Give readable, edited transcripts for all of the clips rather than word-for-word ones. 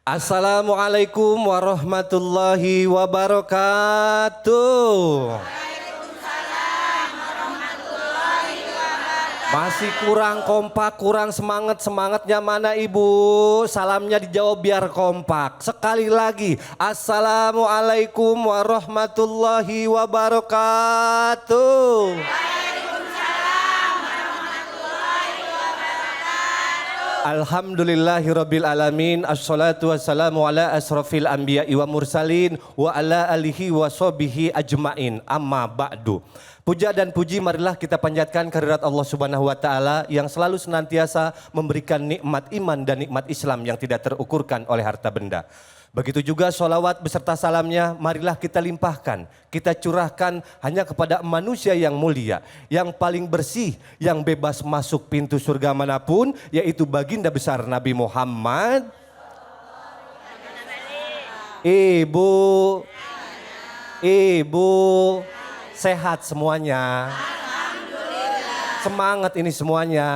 Assalamualaikum warahmatullahi wabarakatuh. Masih kurang kompak, kurang semangatnya mana ibu? Salamnya dijawab biar kompak. Sekali lagi, Assalamualaikum warahmatullahi wabarakatuh. Alhamdulillahirabbil alamin. Assalatu wassalamu ala asrafil anbiya'i wa mursalin wa ala alihi wa sahbihi ajmain. Amma ba'du. Puja dan puji marilah kita panjatkan kehadirat Allah Subhanahu wa taala yang selalu senantiasa memberikan nikmat iman dan nikmat Islam yang tidak terukurkan oleh harta benda. Begitu juga sholawat beserta salamnya marilah kita limpahkan, kita curahkan hanya kepada manusia yang mulia, yang paling bersih, yang bebas masuk pintu surga manapun, yaitu baginda besar Nabi Muhammad. Ibu, sehat semuanya. Semangat ini semuanya.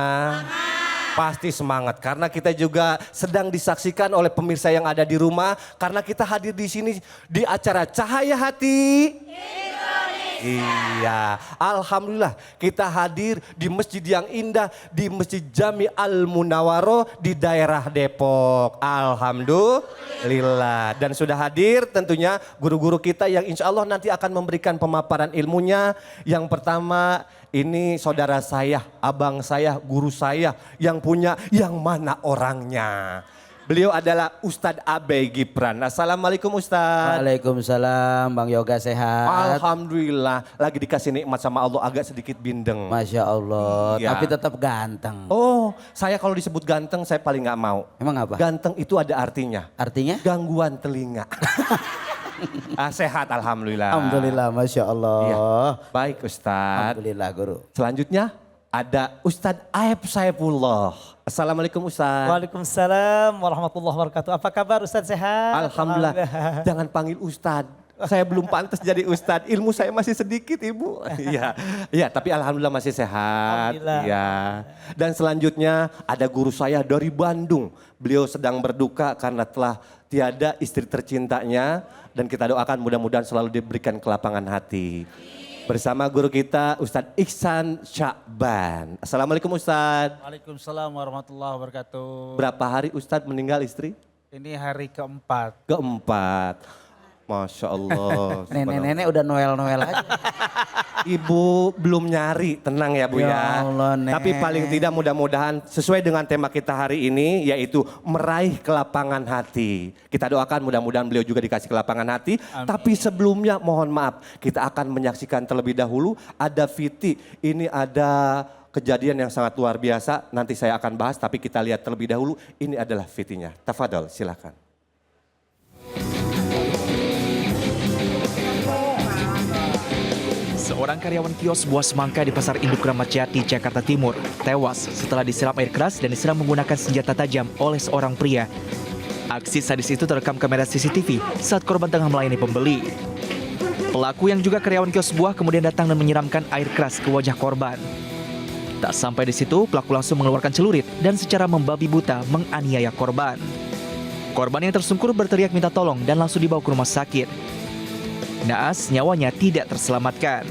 Pasti semangat karena kita juga sedang disaksikan oleh pemirsa yang ada di rumah karena kita hadir di sini di acara Cahaya Hati Indonesia. Iya, alhamdulillah kita hadir di masjid yang indah di Masjid Jami Al Munawwaroh di daerah Depok. Alhamdulillah dan sudah hadir tentunya guru-guru kita yang insya Allah nanti akan memberikan pemaparan ilmunya. Yang pertama ini saudara saya, abang saya, guru saya yang punya yang mana orangnya. Beliau adalah Ustadz Abe Gibran. Assalamualaikum Ustadz. Waalaikumsalam Bang Yoga sehat. Alhamdulillah lagi dikasih nikmat sama Allah agak sedikit bindeng. Masya Allah Iya. tapi tetap ganteng. Oh saya kalau disebut ganteng saya paling gak mau. Emang apa? Ganteng itu ada artinya. Artinya? Gangguan telinga. Sehat alhamdulillah. Alhamdulillah Masya Allah. Iya. Baik Ustadz. Alhamdulillah guru. Selanjutnya ada Ustadz Aeb Saifullah. Assalamualaikum Ustadz. Waalaikumsalam warahmatullahi wabarakatuh. Apa kabar Ustadz sehat? Alhamdulillah. Jangan panggil Ustadz. Saya belum pantas jadi Ustadz. Ilmu saya masih sedikit Ibu. Iya, iya. Tapi alhamdulillah masih sehat. Alhamdulillah. Iya. Dan selanjutnya ada guru saya dari Bandung. Beliau sedang berduka karena telah tiada istri tercintanya. Dan kita doakan mudah-mudahan selalu diberikan kelapangan hati. Bersama guru kita Ustadz Ihsan Sya'ban. Assalamualaikum Ustadz. Waalaikumsalam warahmatullahi wabarakatuh. Berapa hari Ustadz meninggal istri? Ini hari keempat. Keempat. Masya Allah. Nenek-nenek udah Noel-Noel aja. Ibu belum nyari, tenang ya Bu ya. Ya Allah, Nek. Tapi paling tidak mudah-mudahan sesuai dengan tema kita hari ini yaitu meraih kelapangan hati. Kita doakan mudah-mudahan beliau juga dikasih kelapangan hati. Amin. Tapi sebelumnya mohon maaf kita akan menyaksikan terlebih dahulu ada Viti. Ini ada kejadian yang sangat luar biasa. Nanti saya akan bahas tapi kita lihat terlebih dahulu. Ini adalah Vitinya. Tafadhol silakan. Seorang karyawan kios buah semangka di Pasar Induk Kramat Jati, Jakarta Timur, tewas setelah disiram air keras dan diserang menggunakan senjata tajam oleh seorang pria. Aksi sadis itu terekam kamera CCTV saat korban tengah melayani pembeli. Pelaku yang juga karyawan kios buah kemudian datang dan menyiramkan air keras ke wajah korban. Tak sampai di situ, pelaku langsung mengeluarkan celurit dan secara membabi buta menganiaya korban. Korban yang tersungkur berteriak minta tolong dan langsung dibawa ke rumah sakit. Naas nyawanya tidak terselamatkan.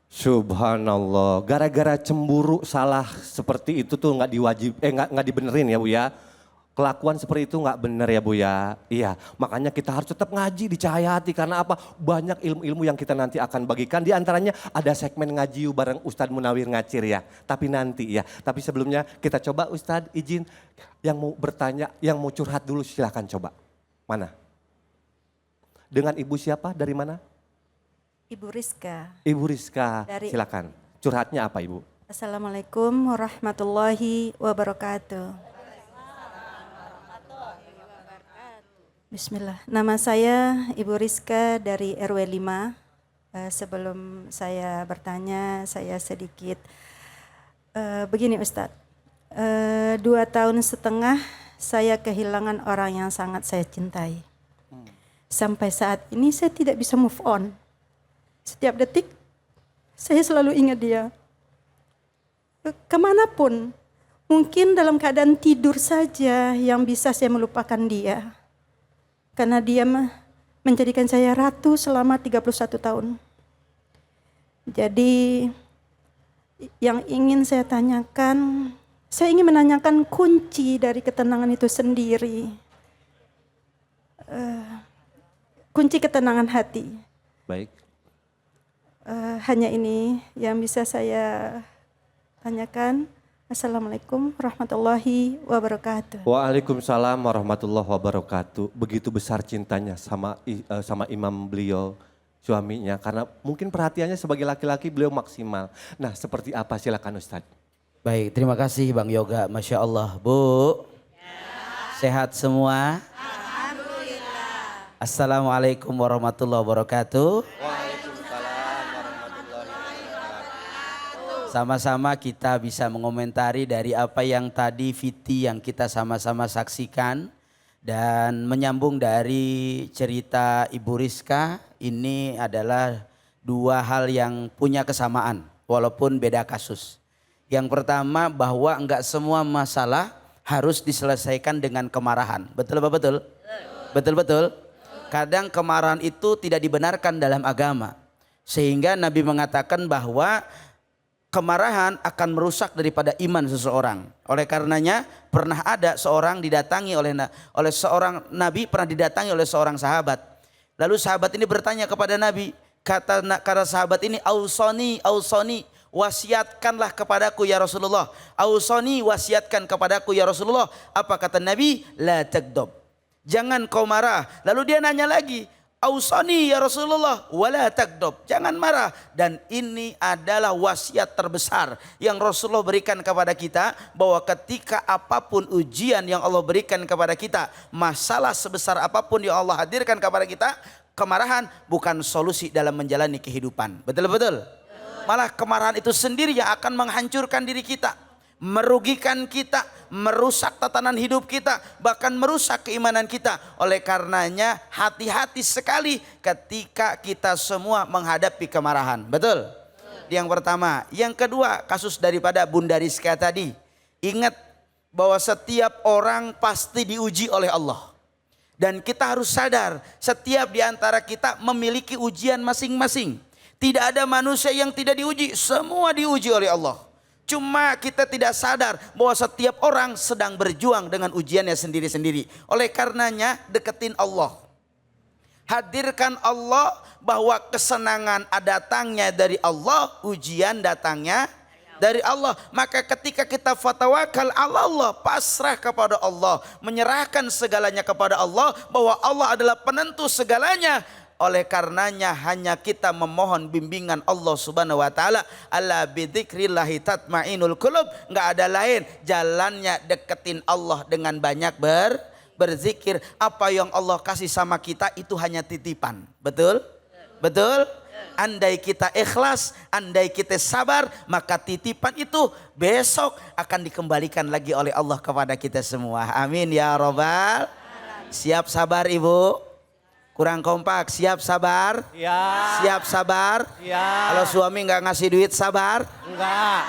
Subhanallah, gara-gara cemburu salah seperti itu tuh nggak dibenerin ya Bu ya. Kelakuan seperti itu nggak bener ya Bu ya. Iya, makanya kita harus tetap ngaji di Cahaya Hati karena apa? Banyak ilmu-ilmu yang kita nanti akan bagikan. Di antaranya ada segmen ngaji bareng Ustadz Munawir Ngacir ya. Tapi nanti ya. Tapi sebelumnya kita coba Ustadz izin yang mau bertanya, yang mau curhat dulu silahkan coba. Mana? Dengan ibu siapa? Dari mana? Ibu Rizka. Ibu Rizka, silakan. Curhatnya apa Ibu? Assalamualaikum warahmatullahi wabarakatuh. Bismillah. Nama saya Ibu Rizka dari RW 5. Sebelum saya bertanya, saya sedikit begini Ustadz. 2,5 tahun saya kehilangan orang yang sangat saya cintai. Sampai saat ini saya tidak bisa move on. Setiap detik saya selalu ingat dia. Kemanapun, Mungkin dalam keadaan tidur saja yang bisa saya melupakan dia. Karena dia menjadikan saya ratu selama 31 tahun. Jadi yang ingin saya tanyakan, saya ingin menanyakan kunci dari ketenangan itu sendiri. Kunci ketenangan hati. Baik. Hanya ini yang bisa saya tanyakan. Assalamualaikum warahmatullahi wabarakatuh. Waalaikumsalam warahmatullahi wabarakatuh. Begitu besar cintanya sama imam beliau, suaminya. Karena mungkin perhatiannya sebagai laki-laki beliau maksimal. Nah seperti apa, silakan Ustadz. Baik, terima kasih Bang Yoga. Masya Allah. Bu, sehat semua? Alhamdulillah. Assalamualaikum warahmatullahi wabarakatuh. Sama-sama kita bisa mengomentari dari apa yang tadi Fiti yang kita sama-sama saksikan. Dan menyambung dari cerita Ibu Rizka, ini adalah dua hal yang punya kesamaan walaupun beda kasus. Yang pertama bahwa enggak semua masalah harus diselesaikan dengan kemarahan. Betul apa betul? Betul-betul. Kadang kemarahan itu tidak dibenarkan dalam agama. Sehingga Nabi mengatakan bahwa kemarahan akan merusak daripada iman seseorang. Oleh karenanya pernah ada seorang didatangi oleh seorang Nabi, pernah didatangi oleh seorang sahabat. Lalu sahabat ini bertanya kepada Nabi, kata sahabat ini, ausoni, wasiatkanlah kepadaku ya Rasulullah. Ausoni, wasiatkan kepadaku ya Rasulullah. Apa kata Nabi? La tagdob. Jangan kau marah. Lalu dia nanya lagi, ausani ya Rasulullah wala tagdob. Jangan marah. Dan ini adalah wasiat terbesar yang Rasulullah berikan kepada kita, bahwa ketika apapun ujian yang Allah berikan kepada kita, masalah sebesar apapun yang Allah hadirkan kepada kita, kemarahan bukan solusi dalam menjalani kehidupan. Betul-betul. Malah kemarahan itu sendiri yang akan menghancurkan diri kita, merugikan kita, merusak tatanan hidup kita, bahkan merusak keimanan kita. Oleh karenanya hati-hati sekali ketika kita semua menghadapi kemarahan. Betul? Yang pertama. Yang kedua, kasus daripada Bunda Rizka tadi. Ingat bahwa setiap orang pasti diuji oleh Allah. Dan kita harus sadar, setiap di antara kita memiliki ujian masing-masing. Tidak ada manusia yang tidak diuji, semua diuji oleh Allah. Cuma kita tidak sadar bahwa setiap orang sedang berjuang dengan ujiannya sendiri-sendiri. Oleh karenanya deketin Allah. Hadirkan Allah, bahwa kesenangan datangnya dari Allah, ujian datangnya dari Allah. Maka ketika kita fatawakal ala Allah, pasrah kepada Allah, menyerahkan segalanya kepada Allah, bahwa Allah adalah penentu segalanya. Oleh karenanya hanya kita memohon bimbingan Allah Subhanahu wa taala. Ala bidzikrillahi tatmainul qulub. Enggak ada lain jalannya, deketin Allah dengan banyak berzikir. Apa yang Allah kasih sama kita itu hanya titipan. Betul? Betul? Andai kita ikhlas, andai kita sabar, maka titipan itu besok akan dikembalikan lagi oleh Allah kepada kita semua. Amin ya robbal. Siap sabar Ibu? Kurang kompak, siap sabar? Ya. Siap sabar? Ya. Kalau suami nggak ngasih duit sabar? Enggak.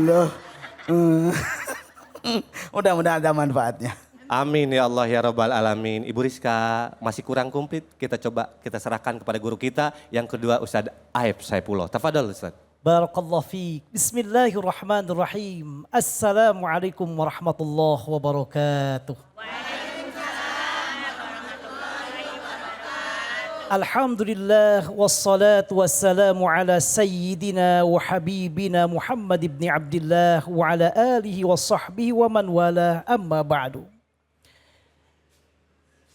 Loh. Mudah-mudahan ada manfaatnya. Amin ya Allah ya Rabbal Alamin. Ibu Rizka masih kurang komplit, kita coba kita serahkan kepada guru kita. Yang kedua Ustadz Aib Saipullah. Tafadhol Ustadz. Barakallahu fiik. Bismillahirrahmanirrahim. Assalamualaikum warahmatullahi wabarakatuh. Alhamdulillah wassalatu wassalamu ala sayyidina wa habibina Muhammad ibn Abdullah wa ala alihi wa sahbihi wa man wala, amma ba'du.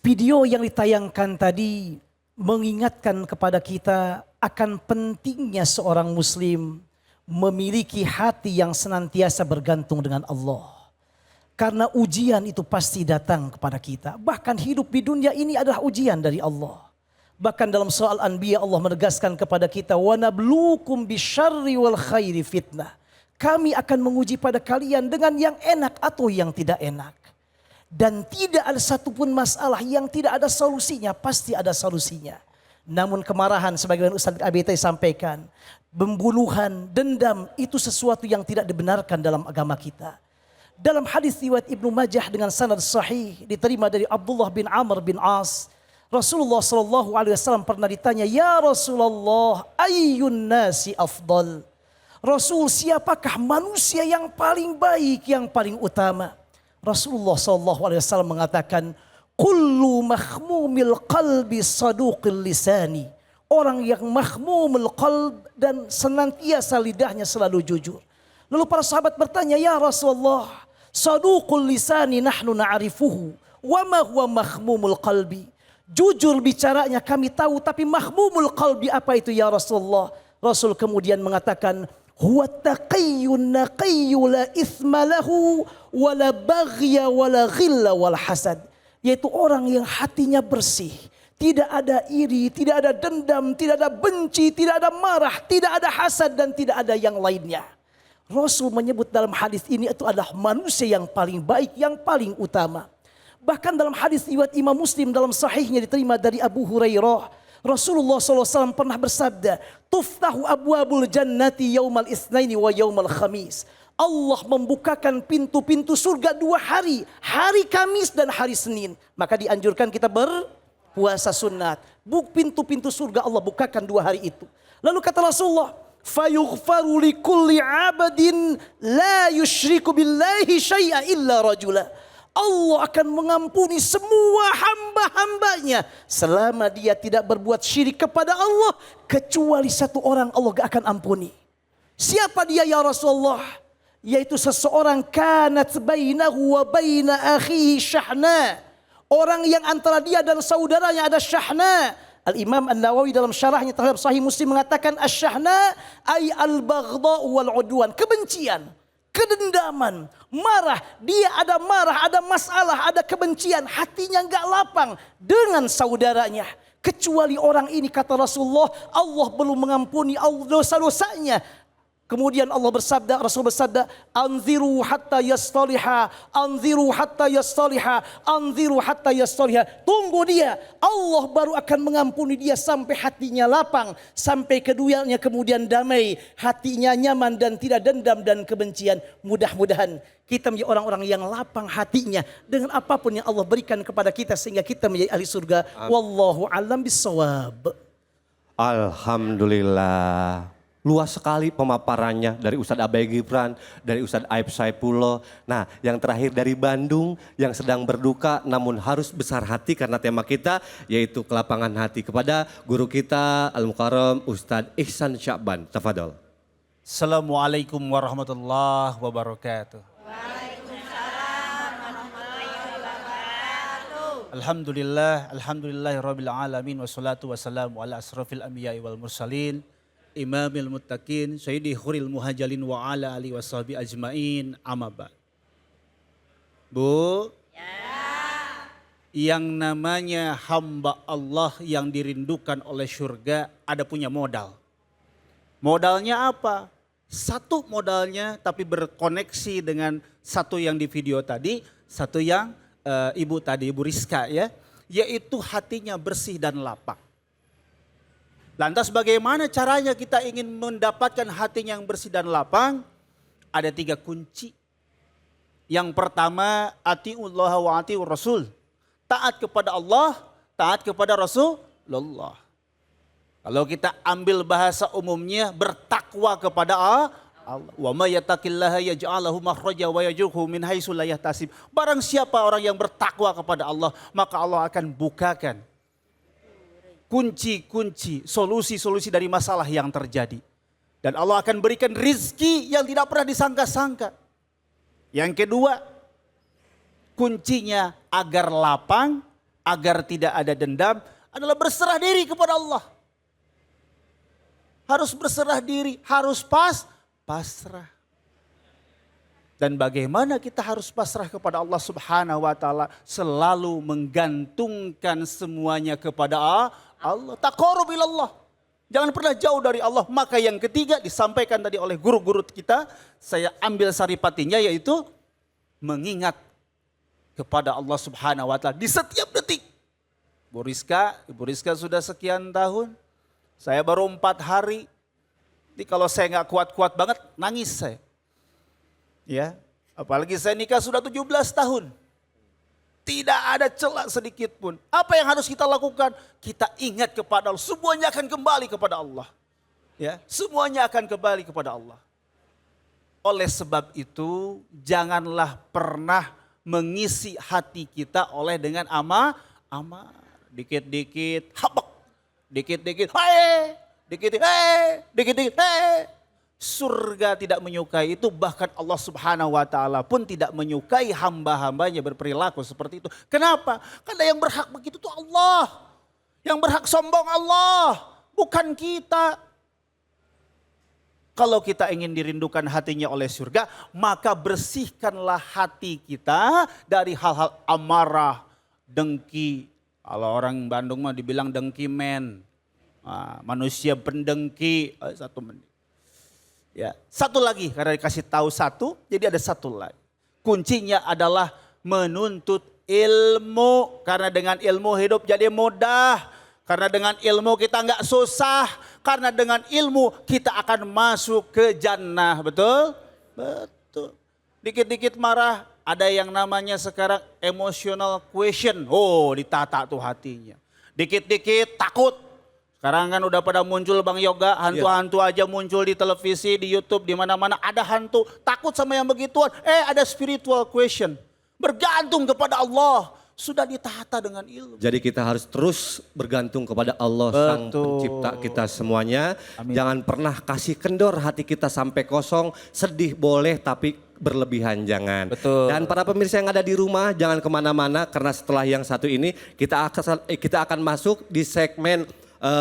Video yang ditayangkan tadi mengingatkan kepada kita akan pentingnya seorang muslim memiliki hati yang senantiasa bergantung dengan Allah. Karena ujian itu pasti datang kepada kita. Bahkan hidup di dunia ini adalah ujian dari Allah. Bahkan dalam soal Anbiya Allah menegaskan kepada kita, wa nabluukum bisyarri wal khairi fitnah. Kami akan menguji pada kalian dengan yang enak atau yang tidak enak. Dan tidak ada satupun masalah yang tidak ada solusinya, pasti ada solusinya. Namun kemarahan sebagaimana Ustaz Abi tadi sampaikan, pembunuhan, dendam itu sesuatu yang tidak dibenarkan dalam agama kita. Dalam hadis riwayat Ibnu Majah dengan sanad sahih diterima dari Abdullah bin Amr bin As, Rasulullah sallallahu alaihi wasallam pernah ditanya, "Ya Rasulullah, ayyun nasi afdal?" Rasul, siapakah manusia yang paling baik, yang paling utama? Rasulullah sallallahu alaihi wasallam mengatakan, "Kullu mahmumil qalbi saduqil lisani." Orang yang mahmumul qalb dan senantiasa lidahnya selalu jujur. Lalu para sahabat bertanya, "Ya Rasulullah, saduqul lisani nahnu na'rifuhu, wa ma huwa mahmumul qalbi?" Jujur bicaranya kami tahu, tapi mahmumul qalbi apa itu ya Rasulullah? Rasul kemudian mengatakan, "Huwa taqiyyun naqiyyu la ithma lahu wa la baghya wa la ghilla wal hasad." Yaitu orang yang hatinya bersih, tidak ada iri, tidak ada dendam, tidak ada benci, tidak ada marah, tidak ada hasad dan tidak ada yang lainnya. Rasul menyebut dalam hadis ini itu adalah manusia yang paling baik, yang paling utama. Bahkan dalam hadis riwayat Imam Muslim dalam sahihnya diterima dari Abu Hurairah, Rasulullah SAW pernah bersabda, "Tuftahu abwabul jannati yaumal isnaini wa yaumal khamis." Allah membukakan pintu-pintu surga 2 hari, hari Kamis dan hari Senin. Maka dianjurkan kita berpuasa sunat. Pintu-pintu surga Allah bukakan 2 hari itu. Lalu kata Rasulullah, "Fayughfaru likulli 'abdin la yusyriku billahi syai'a illa rajula." Allah akan mengampuni semua hamba-hambanya selama dia tidak berbuat syirik kepada Allah, kecuali 1 orang Allah gak akan ampuni. Siapa dia ya Rasulullah? Yaitu seseorang kanat bainahu wa baina akhihi syahna. Orang yang antara dia dan saudaranya ada syahna. Al-Imam An-Nawawi dalam syarahnya terhadap Sahih Muslim mengatakan asyahna ay al-baghdha wal udwan, kebencian, kedendaman, marah. Dia ada marah, ada masalah, ada kebencian, hatinya enggak lapang dengan saudaranya. Kecuali orang ini kata Rasulullah, Allah belum mengampuni dosa-dosanya. Kemudian Rasul bersabda, "Anziru hatta yastaliha, anziru hatta yastaliha, anziru hatta yastaliha." Tunggu dia, Allah baru akan mengampuni dia sampai hatinya lapang, sampai keduanya kemudian damai, hatinya nyaman dan tidak dendam dan kebencian. Mudah-mudahan kita menjadi orang-orang yang lapang hatinya dengan apapun yang Allah berikan kepada kita sehingga kita menjadi ahli surga. Wallahu a'lam bissawab. Alhamdulillah. Luas sekali pemaparannya dari Ustadz Abai Gibran, dari Ustadz Aib Saipullah. Nah, yang terakhir dari Bandung yang sedang berduka namun harus besar hati karena tema kita yaitu kelapangan hati. Kepada guru kita Al-Mukarram Ustadz Ihsan Sya'ban. Tafadhol. Assalamualaikum warahmatullahi wabarakatuh. Alhamdulillah, alhamdulillahirabbil alamin wassalatu wassalamu ala asrofil anbiya'i wal mursalin. Imamil muttaqin, sayyidi khuril muhajjalin wa ala alihi washabi ajmain, amma ba'd. Bu, yang namanya hamba Allah yang dirindukan oleh surga ada punya modal. Modalnya apa? Satu modalnya tapi berkoneksi dengan satu yang di video tadi, satu yang ibu tadi, Ibu Rizka ya, yaitu hatinya bersih dan lapang. Lantas bagaimana caranya kita ingin mendapatkan hati yang bersih dan lapang? Ada 3 kunci. Yang pertama, atiullah wa atiur rasul. Taat kepada Allah, taat kepada Rasulullah. Kalau kita ambil bahasa umumnya, bertakwa kepada Allah. Wa may yattaqillaha yaj'al lahu makhraja wa yarzuqhu min haitsu la yahtasib. Barang siapa orang yang bertakwa kepada Allah, maka Allah akan bukakan kunci-kunci, solusi-solusi dari masalah yang terjadi. Dan Allah akan berikan rizki yang tidak pernah disangka-sangka. Yang kedua, kuncinya agar lapang, agar tidak ada dendam, adalah berserah diri kepada Allah. Harus berserah diri, harus pasrah. Dan bagaimana kita harus pasrah kepada Allah Subhanahu wa taala? Selalu menggantungkan semuanya kepada Allah. Taqarrub ilallah. Jangan pernah jauh dari Allah. Maka yang ketiga disampaikan tadi oleh guru-guru kita, saya ambil saripatinya, yaitu mengingat kepada Allah Subhanahu wa taala di setiap detik. Ibu Rizka sudah sekian tahun. Saya baru 4 hari. Jadi kalau saya nggak kuat-kuat banget, nangis saya. Ya, apalagi saya nikah sudah 17 tahun. Tidak ada celah sedikit pun. Apa yang harus kita lakukan? Kita ingat kepada Allah. Semuanya akan kembali kepada Allah. Ya, semuanya akan kembali kepada Allah. Oleh sebab itu, janganlah pernah mengisi hati kita oleh dengan ama. Dikit-dikit habak. Dikit-dikit hei. Dikit-dikit hei. Surga tidak menyukai itu, bahkan Allah Subhanahu wa taala pun tidak menyukai hamba-hambanya berperilaku seperti itu. Kenapa? Karena yang berhak begitu itu Allah. Yang berhak sombong Allah, bukan kita. Kalau kita ingin dirindukan hatinya oleh surga, maka bersihkanlah hati kita dari hal-hal amarah, dengki. Kalau orang Bandung mah dibilang dengki men. Manusia pendengki. 1 menit. Ya, satu lagi, karena dikasih tahu satu, jadi ada satu lagi. Kuncinya adalah menuntut ilmu, karena dengan ilmu hidup jadi mudah. Karena dengan ilmu kita nggak susah, karena dengan ilmu kita akan masuk ke jannah, betul? Betul. Dikit-dikit marah, ada yang namanya sekarang emotional question. Oh, ditata tuh hatinya. Dikit-dikit takut. Sekarang kan udah pada muncul Bang Yoga, hantu-hantu aja muncul di televisi, di YouTube, di mana-mana ada hantu. Takut sama yang begituan. Ada spiritual question. Bergantung kepada Allah. Sudah ditata dengan ilmu. Jadi kita harus terus bergantung kepada Allah Sang Pencipta kita semuanya. Amin. Jangan pernah kasih kendor hati kita sampai kosong. Sedih boleh tapi berlebihan jangan. Betul. Dan para pemirsa yang ada di rumah jangan kemana-mana, karena setelah yang satu ini kita akan masuk di segmen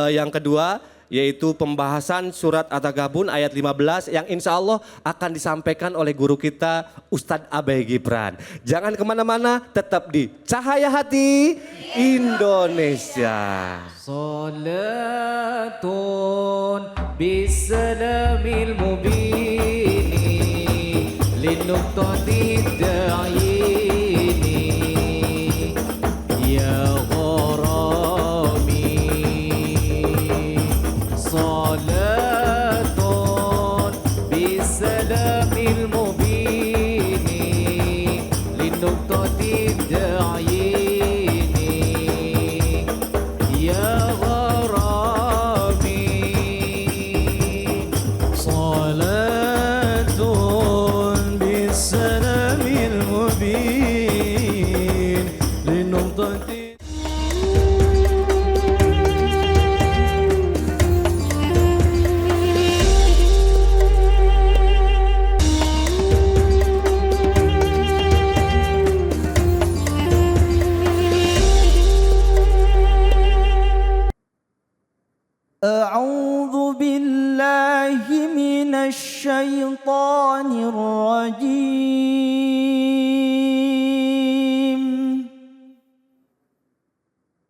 yang kedua, yaitu pembahasan surat At-Taghabun ayat 15 yang insya Allah akan disampaikan oleh guru kita Ustadz Abai Gibran. Jangan kemana-mana, tetap di Cahaya Hati Indonesia. Salatun bisalamil mubini linuqtati da'ini ya gharami. Salatun bisalamil mubini linuqtati da'ini ya gharami. Salatun bisalamil mubin linuqtati. أعوذ بالله من الشيطان الرجيم.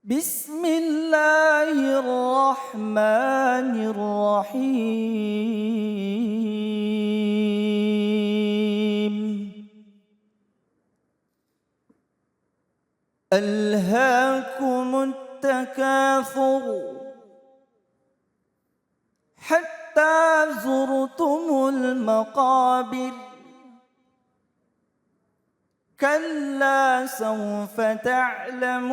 بسم الله الرحمن الرحيم. ألهاكم التكاثر حتى زرتم المقابر كلا سوف تعلمون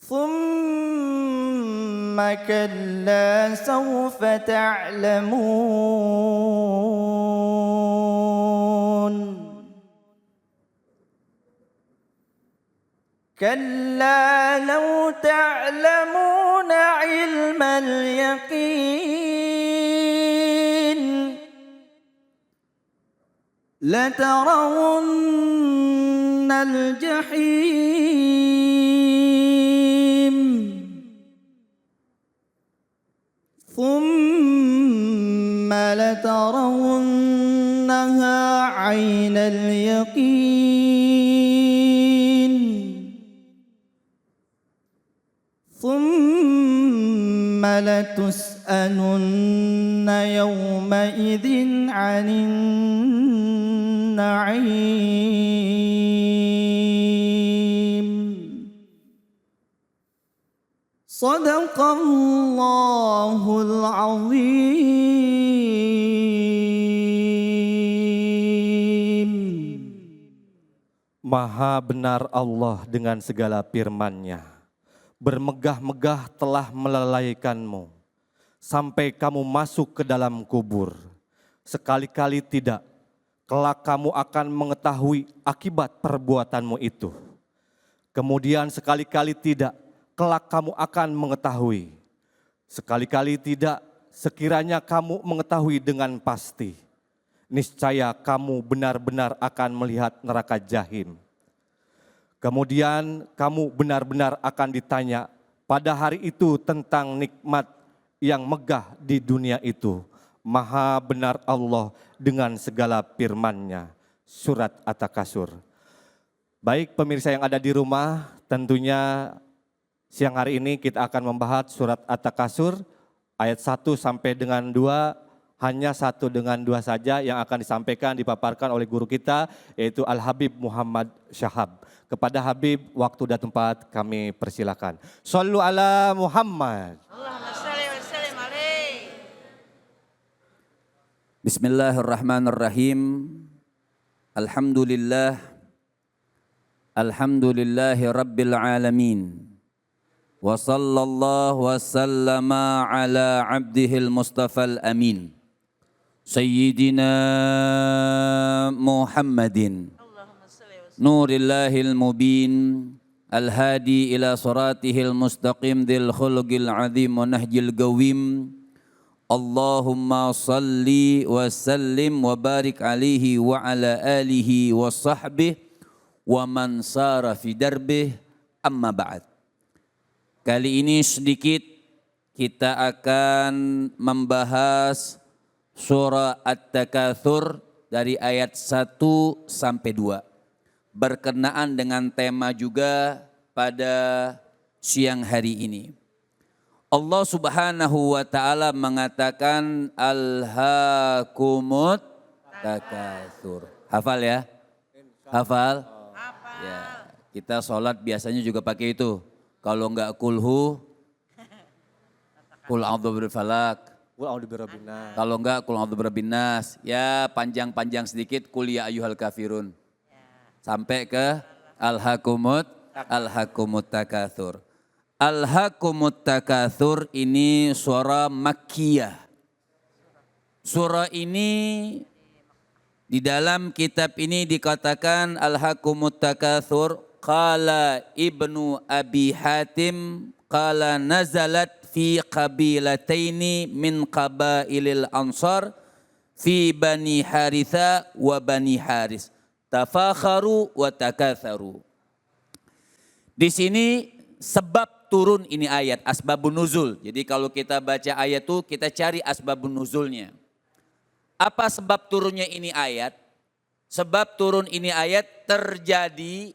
ثم كلا سوف تعلمون كلا لو تعلمون علم اليقين لترون الجحيم ثم لترونها عين اليقين ثم لتسألن يومئذ عن النعيم. Sadaqallahul azim. Maha benar Allah dengan segala firman-Nya. Bermegah-megah telah melalaikanmu sampai kamu masuk ke dalam kubur. Sekali-kali tidak, kelak kamu akan mengetahui akibat perbuatanmu itu. Kemudian sekali-kali tidak, kelak kamu akan mengetahui. Sekali-kali tidak, sekiranya kamu mengetahui dengan pasti. Niscaya kamu benar-benar akan melihat neraka jahim. Kemudian kamu benar-benar akan ditanya pada hari itu tentang nikmat yang megah di dunia itu. Maha benar Allah dengan segala firman-Nya. Surat At-Takasur. Baik pemirsa yang ada di rumah, tentunya siang hari ini kita akan membahas surat At-Takasur ayat 1 sampai dengan 2. Hanya 1 dengan 2 saja yang akan disampaikan, dipaparkan oleh guru kita, yaitu Al-Habib Muhammad Syahab. Kepada Habib, waktu dan tempat kami persilakan. Shallu ala Muhammad. Bismillahirrahmanirrahim. Alhamdulillah. Alhamdulillahi rabbil alamin. Wa sallallahu wa sallama ala abdihil mustafal amin. Sayyidina Muhammadin Nurillahil mubin Al-hadi ila suratihil mustaqim Dil khulqil azim wa nahjil gawim. Allahumma salli wa sallim wa barik alaihi wa ala alihi wa sahbihi wa man sara fi darbih, amma ba'd. Kali ini sedikit kita akan membahas surah At-Takatsur dari ayat 1 sampai 2. Berkenaan dengan tema juga pada siang hari ini. Allah Subhanahu wa taala mengatakan alhaakumut takatsur. Hafal ya? Hafal? Ya, kita sholat biasanya juga pakai itu. Kalau enggak kulhu, kul a'udzu birabbil falaq. Kalau enggak kul a'udzu birabbin nas. Ya panjang-panjang sedikit kul ya ayyuhal kafirun. Sampai ke alhaakumut takatsur. Alhaakumut takatsur ini surah Makkiyah. Surah ini di dalam kitab ini dikatakan alhaakumut takatsur. Qala Ibnu Abi Hatim qala nazalat fi qabilataini min qabailil ansar fi Bani Haritha wa Bani Haris tafakharu wa takatharu. Di sini sebab turun ini ayat, asbabun nuzul. Jadi kalau kita baca ayat itu kita cari asbabun nuzulnya. Apa sebab turunnya ini ayat? Sebab turun ini ayat terjadi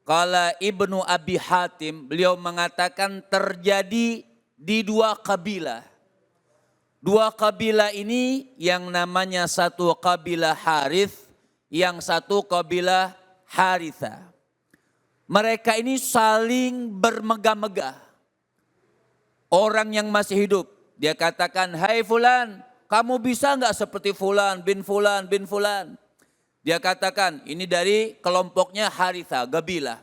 kala Ibnu Abi Hatim, beliau mengatakan terjadi di 2 kabilah. 2 kabilah ini yang namanya satu kabilah Harith, yang satu kabilah Haritha. Mereka ini saling bermegah-megah. Orang yang masih hidup, dia katakan, hai fulan, kamu bisa enggak seperti fulan bin fulan bin fulan. Dia katakan, ini dari kelompoknya Haritha, Gabilah.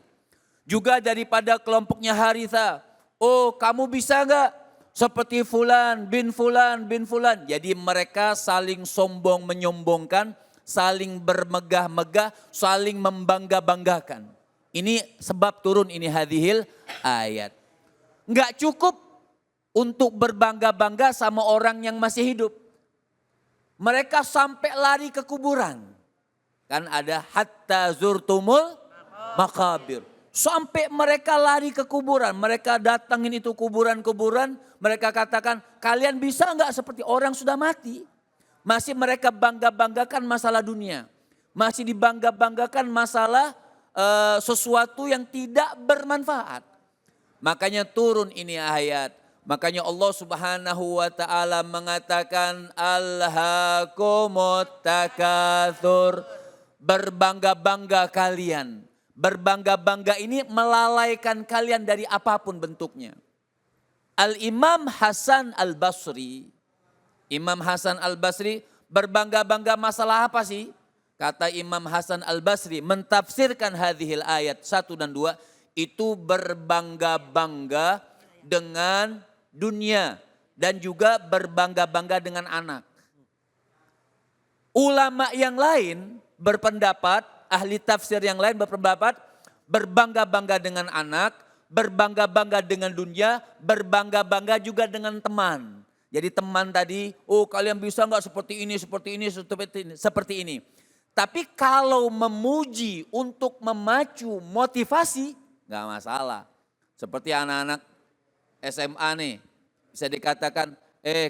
Juga daripada kelompoknya Haritha, oh kamu bisa enggak seperti fulan bin fulan bin fulan. Jadi mereka saling sombong menyombongkan, saling bermegah-megah, saling membangga-banggakan. Ini sebab turun ini hadhil ayat. Enggak cukup untuk berbangga-bangga sama orang yang masih hidup. Mereka sampai lari ke kuburan. Kan ada hatta zurtumul makabir. Sampai mereka lari ke kuburan. Mereka datangin itu kuburan-kuburan. Mereka katakan kalian bisa enggak seperti orang sudah mati. Masih mereka bangga-banggakan masalah dunia. Masih dibangga-banggakan masalah sesuatu yang tidak bermanfaat. Makanya turun ini ayat. Makanya Allah Subhanahu wa taala mengatakan alhaakumut takatsur. Berbangga-bangga kalian. Berbangga-bangga ini melalaikan kalian dari apapun bentuknya. Al-Imam Hasan Al-Basri. Imam Hasan Al-Basri berbangga-bangga masalah apa sih? Kata Imam Hasan Al-Basri mentafsirkan hadhil ayat 1 dan 2. Itu berbangga-bangga dengan dunia. Dan juga berbangga-bangga dengan anak. Ulama yang lain berpendapat, ahli tafsir yang lain berpendapat, berbangga-bangga dengan anak, berbangga-bangga dengan dunia, berbangga-bangga juga dengan teman. Jadi teman tadi, oh kalian bisa nggak seperti ini, seperti ini. Tapi kalau memuji untuk memacu motivasi, nggak masalah. Seperti anak-anak SMA nih, bisa dikatakan,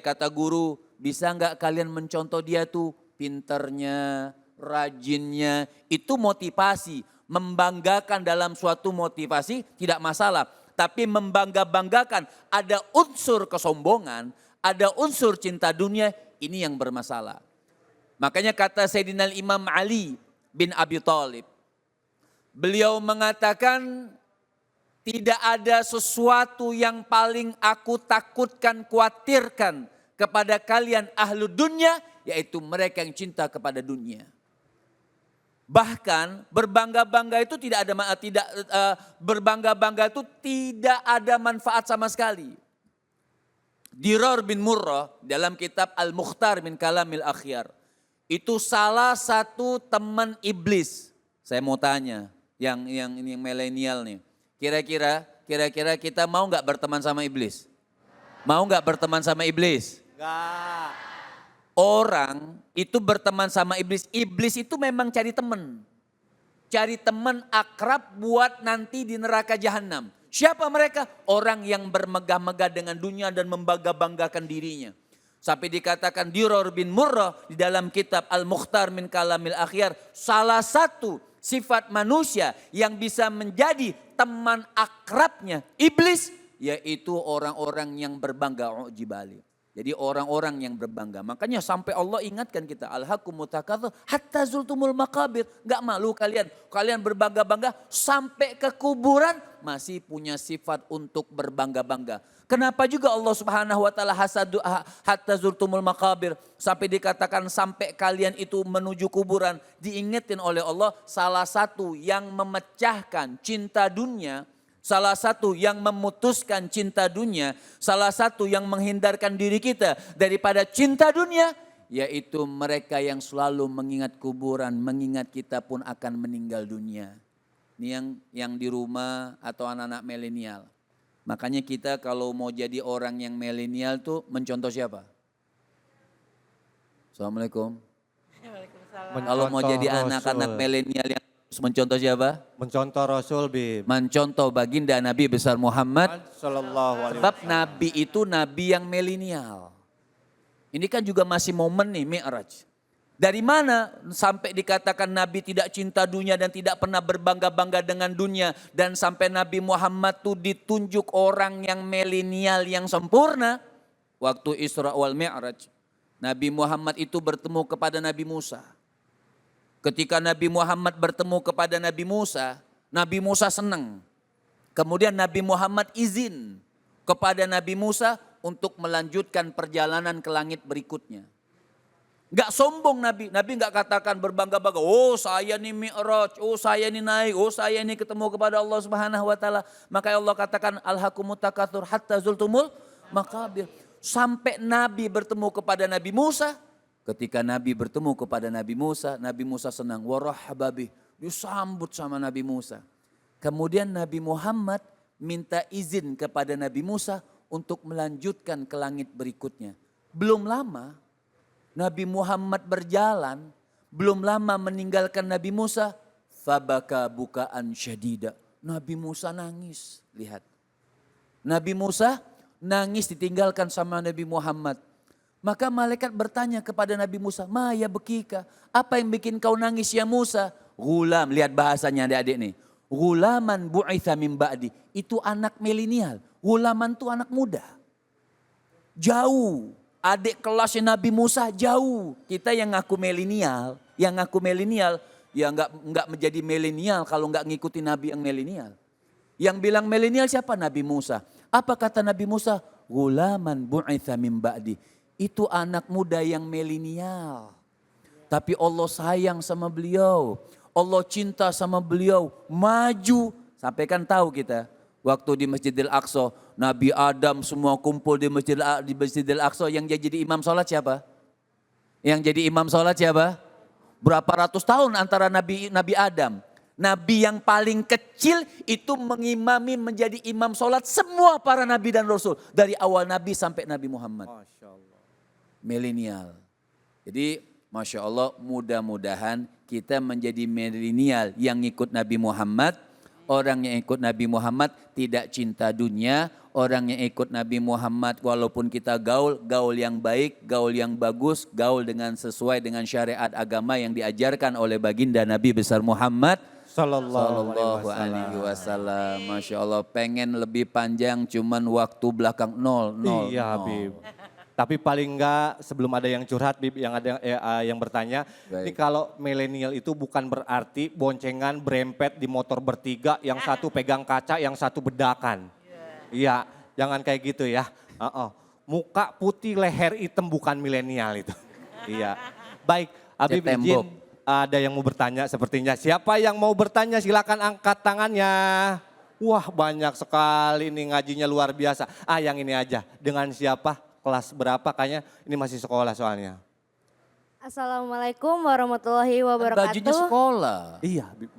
kata guru, bisa nggak kalian mencontoh dia tuh pinternya, rajinnya, itu motivasi. Membanggakan dalam suatu motivasi tidak masalah. Tapi membangga-banggakan ada unsur kesombongan, ada unsur cinta dunia, ini yang bermasalah. Makanya kata Sayyidina Imam Ali bin Abi Thalib. Beliau mengatakan tidak ada sesuatu yang paling aku takutkan, khawatirkan kepada kalian ahlu dunia, yaitu mereka yang cinta kepada dunia. Bahkan berbangga-bangga itu berbangga-bangga itu tidak ada manfaat sama sekali. Dirar bin Murrah dalam kitab Al-Mukhtar min Kalamil Akhyar itu salah satu teman iblis. Saya mau tanya yang milenial nih. Kira-kira kita mau nggak berteman sama iblis? Mau nggak berteman sama iblis? Enggak. Orang itu berteman sama iblis. Iblis itu memang cari teman. Cari teman akrab buat nanti di neraka jahanam. Siapa mereka? Orang yang bermegah-megah dengan dunia dan membangga-banggakan dirinya. Sampai dikatakan Dirar bin Murrah di dalam kitab Al-Mukhtar min Kalamil Akhyar. Salah satu sifat manusia yang bisa menjadi teman akrabnya iblis, yaitu orang-orang yang berbangga ujibali. Jadi orang-orang yang berbangga. Makanya sampai Allah ingatkan kita. Alhaqumut takatsur hatta zultumul maqabir. Gak malu kalian. Kalian berbangga-bangga sampai ke kuburan masih punya sifat untuk berbangga-bangga. Kenapa juga Allah Subhanahu wa taala hasadu hatta zultumul maqabir, sampai dikatakan sampai kalian itu menuju kuburan. Diingetin oleh Allah salah satu yang memecahkan cinta dunia, salah satu yang memutuskan cinta dunia, salah satu yang menghindarkan diri kita daripada cinta dunia, yaitu mereka yang selalu mengingat kuburan, mengingat kita pun akan meninggal dunia. Ini yang di rumah atau anak-anak milenial. Makanya kita kalau mau jadi orang yang milenial tuh mencontoh siapa? Assalamualaikum. Kalau mau jadi anak-anak milenial yang mencontoh siapa? Mencontoh Rasul, Bib. Mencontoh baginda Nabi besar Muhammad. Sebab Nabi itu Nabi yang milenial. Ini kan juga masih momen nih Mi'raj. Dari mana sampai dikatakan Nabi tidak cinta dunia dan tidak pernah berbangga-bangga dengan dunia. Dan sampai Nabi Muhammad tuh ditunjuk orang yang milenial yang sempurna. Waktu Isra wal Mi'raj. Nabi Muhammad itu bertemu kepada Nabi Musa. Ketika Nabi Muhammad bertemu kepada Nabi Musa senang. Kemudian Nabi Muhammad izin kepada Nabi Musa untuk melanjutkan perjalanan ke langit berikutnya. Gak sombong Nabi gak katakan berbangga-bangga, oh saya ini Mi'raj, oh saya ini naik, oh saya ini ketemu kepada Allah Subhanahu wa taala. Maka Allah katakan alhaqumut takatsur hatta zultumul maqabir. Sampai Nabi bertemu kepada Nabi Musa. Ketika Nabi bertemu kepada Nabi Musa senang, warahbabi, disambut sama Nabi Musa. Kemudian Nabi Muhammad minta izin kepada Nabi Musa untuk melanjutkan ke langit berikutnya. Belum lama Nabi Muhammad berjalan, belum lama meninggalkan Nabi Musa, fabaka bukaan syadida. Nabi Musa nangis, lihat. Nabi Musa nangis ditinggalkan sama Nabi Muhammad. Maka malaikat bertanya kepada Nabi Musa, "Ma ya bekika? Apa yang bikin kau nangis ya Musa?" Gulam, lihat bahasanya adik-adik nih. Gulaman bu'itha min ba'di. Itu anak milenial. Gulaman itu anak muda. Jauh. Adik kelasnya Nabi Musa jauh. Kita yang ngaku milenial, ya enggak menjadi milenial kalau enggak ngikutin Nabi yang milenial. Yang bilang milenial siapa? Nabi Musa. Apa kata Nabi Musa? Gulaman bu'itha min ba'di. Itu anak muda yang milenial. Tapi Allah sayang sama beliau. Allah cinta sama beliau. Maju. Sampai kan tahu kita. Waktu di Masjidil Aqsa. Nabi Adam semua kumpul di Masjidil Aqsa. Yang jadi imam sholat siapa? Yang jadi imam sholat siapa? Berapa ratus tahun antara Nabi Adam. Nabi yang paling kecil itu mengimami menjadi imam sholat semua para nabi dan rasul. Dari awal nabi sampai Nabi Muhammad. Masya Allah. Milenial. Jadi Masya Allah mudah-mudahan kita menjadi milenial yang ikut Nabi Muhammad. Orang yang ikut Nabi Muhammad tidak cinta dunia. Orang yang ikut Nabi Muhammad walaupun kita gaul yang baik, gaul yang bagus, gaul dengan sesuai dengan syariat agama yang diajarkan oleh baginda Nabi besar Muhammad Sallallahu alaihi wasallam. Masya Allah, pengen lebih panjang cuman waktu belakang nol. Iya Habib. Tapi paling enggak sebelum ada yang curhat Bib, yang ada yang bertanya, Baik. ini kalau milenial itu bukan berarti boncengan berempet di motor bertiga, yang satu pegang kaca, yang satu bedakan. Iya, jangan kayak gitu ya. Muka putih, leher hitam bukan milenial itu. Iya. Baik, Habib Cek izin tembok. ada yang mau bertanya sepertinya. Siapa yang mau bertanya silakan angkat tangannya. Wah banyak sekali nih ngajinya luar biasa. Yang ini aja, dengan siapa? Kelas berapa? Kayaknya ini masih sekolah soalnya. Assalamualaikum warahmatullahi wabarakatuh. Bajunya sekolah. Iya, Habib.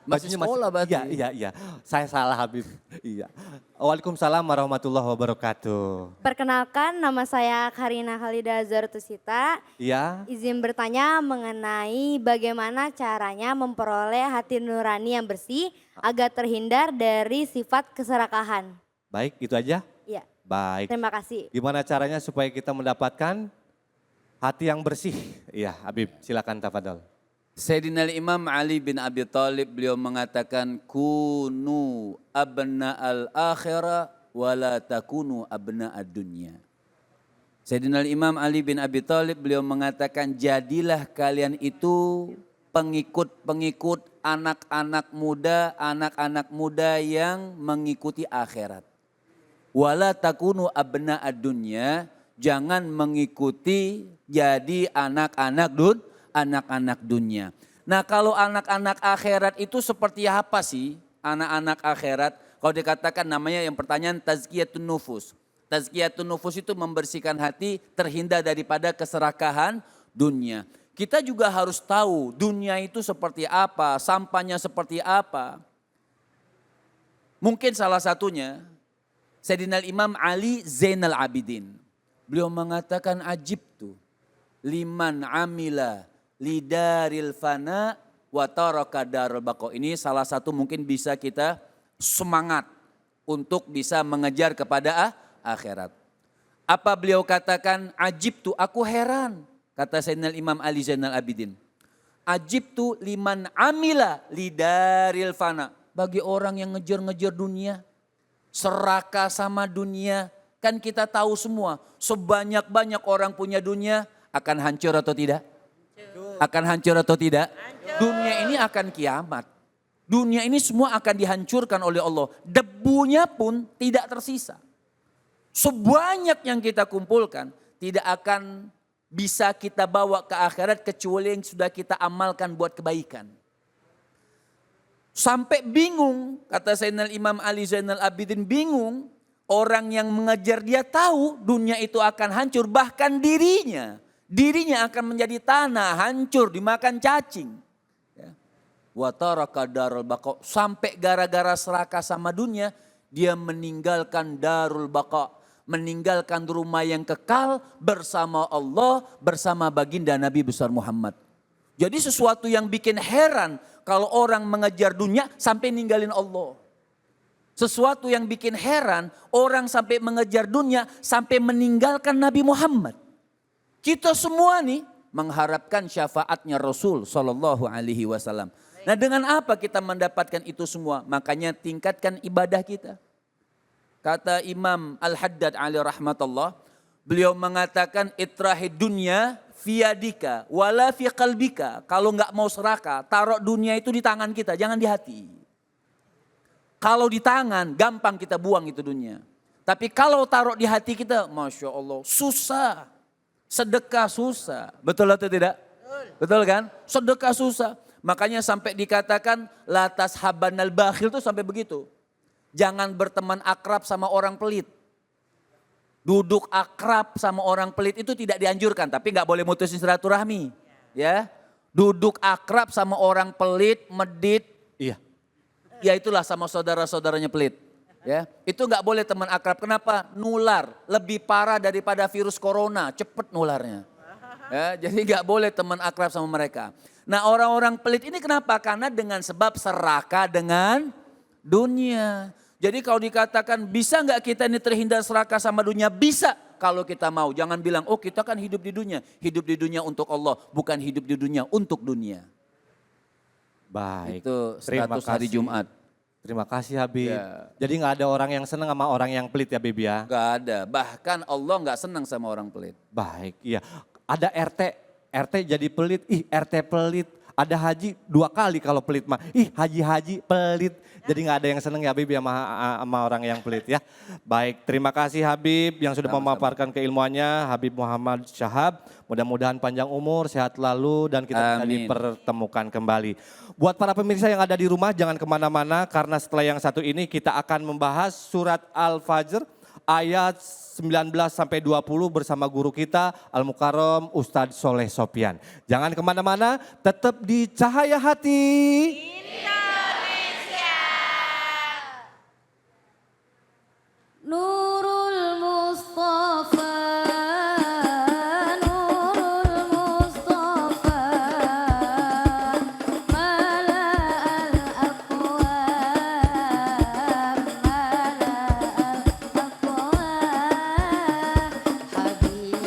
Masih Bajunya sekolah berarti. Iya. Saya salah Habib. Iya. Waalaikumsalam warahmatullahi wabarakatuh. Perkenalkan, nama saya Karina Khalida Zartusita. Iya. Izin bertanya mengenai bagaimana caranya memperoleh hati nurani yang bersih agar terhindar dari sifat keserakahan. Baik, itu aja. Iya, Baik. terima kasih. Gimana caranya supaya kita mendapatkan hati yang bersih? Iya, Habib, silakan tafadhol. Sayyidina Imam Ali bin Abi Thalib beliau mengatakan kunu abna al-akhirah wala takunu abna ad-dunya. Sayyidina Imam Ali bin Abi Thalib beliau mengatakan jadilah kalian itu pengikut-pengikut anak-anak muda yang mengikuti akhirat. Wala takunu abna ad-dunya, jangan mengikuti jadi anak-anak dunia. Nah kalau anak-anak akhirat itu seperti apa sih anak-anak akhirat? Kalau dikatakan namanya yang pertanyaan tazkiyatun nufus. Tazkiyatun nufus itu membersihkan hati terhindar daripada keserakahan dunia. Kita juga harus tahu dunia itu seperti apa, sampahnya seperti apa. Mungkin salah satunya Sayyidina Imam Ali Zainal Abidin. Beliau mengatakan ajib tuh liman amila lidaril fana wa taraka darul baqa. Ini salah satu mungkin bisa kita semangat untuk bisa mengejar kepada akhirat. Apa beliau katakan? Ajib tu, aku heran. Kata Sayyidina Imam Ali Zainal Abidin. Ajib tu liman amila lidaril fana. Bagi orang yang ngejar-ngejar dunia, serakah sama dunia. Kan kita tahu semua, sebanyak-banyak orang punya dunia akan hancur atau tidak? Akan hancur atau tidak? Dunia ini akan kiamat. Dunia ini semua akan dihancurkan oleh Allah. Debunya pun tidak tersisa. Sebanyak yang kita kumpulkan tidak akan bisa kita bawa ke akhirat kecuali yang sudah kita amalkan buat kebaikan. Sampai bingung, kata Sayyidina Imam Ali Zainal Abidin, bingung. Orang yang mengejar dia tahu dunia itu akan hancur, bahkan dirinya akan menjadi tanah, hancur, dimakan cacing. Wa taraka darul baqa, sampai gara-gara serakah sama dunia, dia meninggalkan darul baqa, meninggalkan rumah yang kekal bersama Allah, bersama baginda Nabi besar Muhammad. Jadi sesuatu yang bikin heran kalau orang mengejar dunia sampai ninggalin Allah. Sesuatu yang bikin heran orang sampai mengejar dunia sampai meninggalkan Nabi Muhammad. Kita semua nih mengharapkan syafaatnya Rasul Sallallahu Alaihi Wasallam. Nah dengan apa kita mendapatkan itu semua? Makanya tingkatkan ibadah kita. Kata Imam Al-Haddad alaihi rahmatullah, beliau mengatakan itrahid dunya fiyadika wala fi qalbika. Kalau nggak mau serakah, taruh dunia itu di tangan kita, jangan di hati. Kalau di tangan gampang kita buang itu dunia. Tapi kalau taruh di hati kita, Masya Allah, susah. Sedekah susah. Betul atau tidak? Betul kan? Sedekah susah. Makanya sampai dikatakan, latas habanal bakhil itu sampai begitu. Jangan berteman akrab sama orang pelit. Duduk akrab sama orang pelit itu tidak dianjurkan. Tapi gak boleh mutusin silaturahmi. Ya, duduk akrab sama orang pelit, medit. Iya. Ya itulah sama saudara-saudaranya pelit. Ya, itu nggak boleh teman akrab. Kenapa? Nular, lebih parah daripada virus corona, cepet nularnya. Ya, jadi nggak boleh teman akrab sama mereka. Nah orang-orang pelit ini kenapa? Karena dengan sebab serakah dengan dunia. Jadi kalau dikatakan bisa nggak kita ini terhindar serakah sama dunia? Bisa kalau kita mau. Jangan bilang, oh kita kan hidup di dunia. Hidup di dunia untuk Allah, bukan hidup di dunia untuk dunia. Baik. Itu Terima status hari kasih. Jumat. Terima kasih Habib. Ya. Jadi nggak ada orang yang senang sama orang yang pelit ya Habib ya? Gak ada, bahkan Allah gak senang sama orang pelit. Baik, iya. Ada RT jadi pelit, ih RT pelit. Ada haji 2 kali kalau pelit mah, ih haji pelit. Jadi nggak ada yang senang ya Habib ya sama orang yang pelit ya. Baik, terima kasih Habib yang sudah Sama-sama. memaparkan keilmuannya. Habib Muhammad Syahab, mudah-mudahan panjang umur, sehat lalu dan kita bisa Amin. dipertemukan kembali. Buat para pemirsa yang ada di rumah jangan kemana-mana karena setelah yang satu ini kita akan membahas surat Al-Fajr ayat 19 sampai 20 bersama guru kita Al-Mukarram Ustadz Soleh Sopyan. Jangan kemana-mana, tetap di Cahaya Hati. Nurul Mustafa, Nurul Mustafa, Mala'al Aqwam, Mala'al Aqwam, Habibi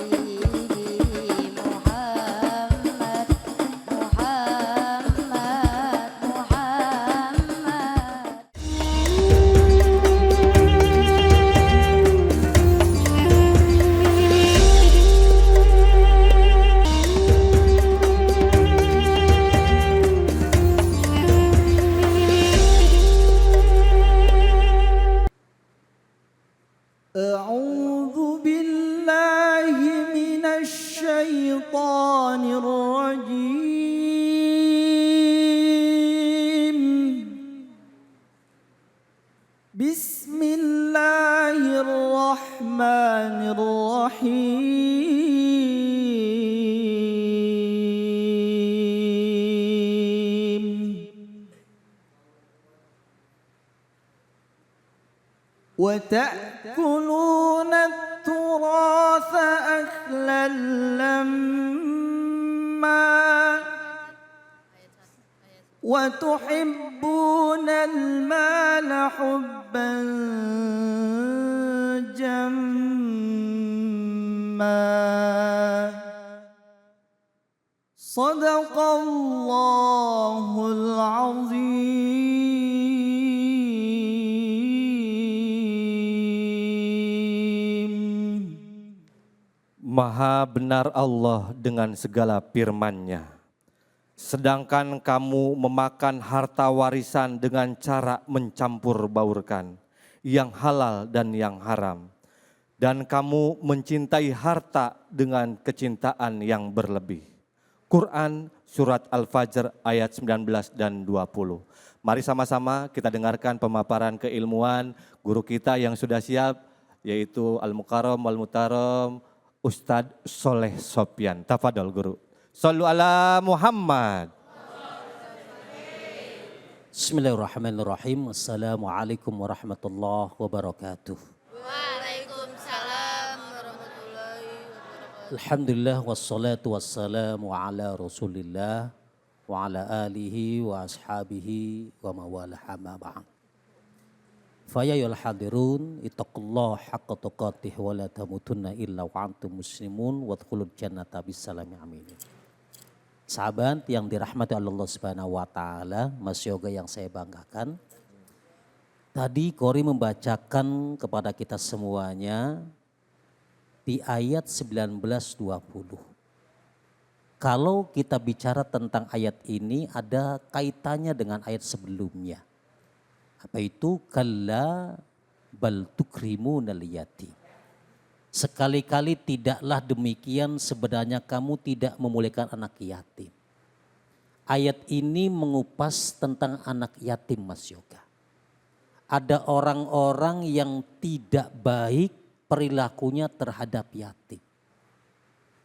Muhammad, Muhammad, Muhammad. أعوذ بالله من الشيطان الرجيم بسم الله الرحمن الرحيم وتأكلون التراث أكلا لما وتحبون المال حبا جما صدق الله العظيم. Maha benar Allah dengan segala firman-Nya. Sedangkan kamu memakan harta warisan dengan cara mencampur baurkan yang halal dan yang haram. Dan kamu mencintai harta dengan kecintaan yang berlebih. Quran Surat Al-Fajr ayat 19 dan 20. Mari sama-sama kita dengarkan pemaparan keilmuan guru kita yang sudah siap, yaitu Al-Mukarram Wal-Mutaram Ustadz Soleh Sopyan. Tafadol guru. Sallu ala Muhammad. Bismillahirrahmanirrahim. Assalamualaikum warahmatullahi wabarakatuh. Waalaikumsalam warahmatullahi wabarakatuh. Alhamdulillah wassalatu wassalamu ala rasulillah wa ala alihi wa ashabihi wa mawalah amma ba'd. Fayayul hadirun ittaqullah haqqa tuqatih wa la tamutunna illa wa antum muslimun wa dkhulul jannata bisalami amin. Sahabat yang dirahmati Allah Subhanahu wa taala, Mas Yoga yang saya banggakan. Tadi Kori membacakan kepada kita semuanya di ayat 19-20. Kalau kita bicara tentang ayat ini ada kaitannya dengan ayat sebelumnya. Apa itu? Kalla bal tukrimunal yatim. Sekali-kali tidaklah demikian, sebenarnya kamu tidak memuliakan anak yatim. Ayat ini mengupas tentang anak yatim, Mas Yoga. Ada orang-orang yang tidak baik perilakunya terhadap yatim.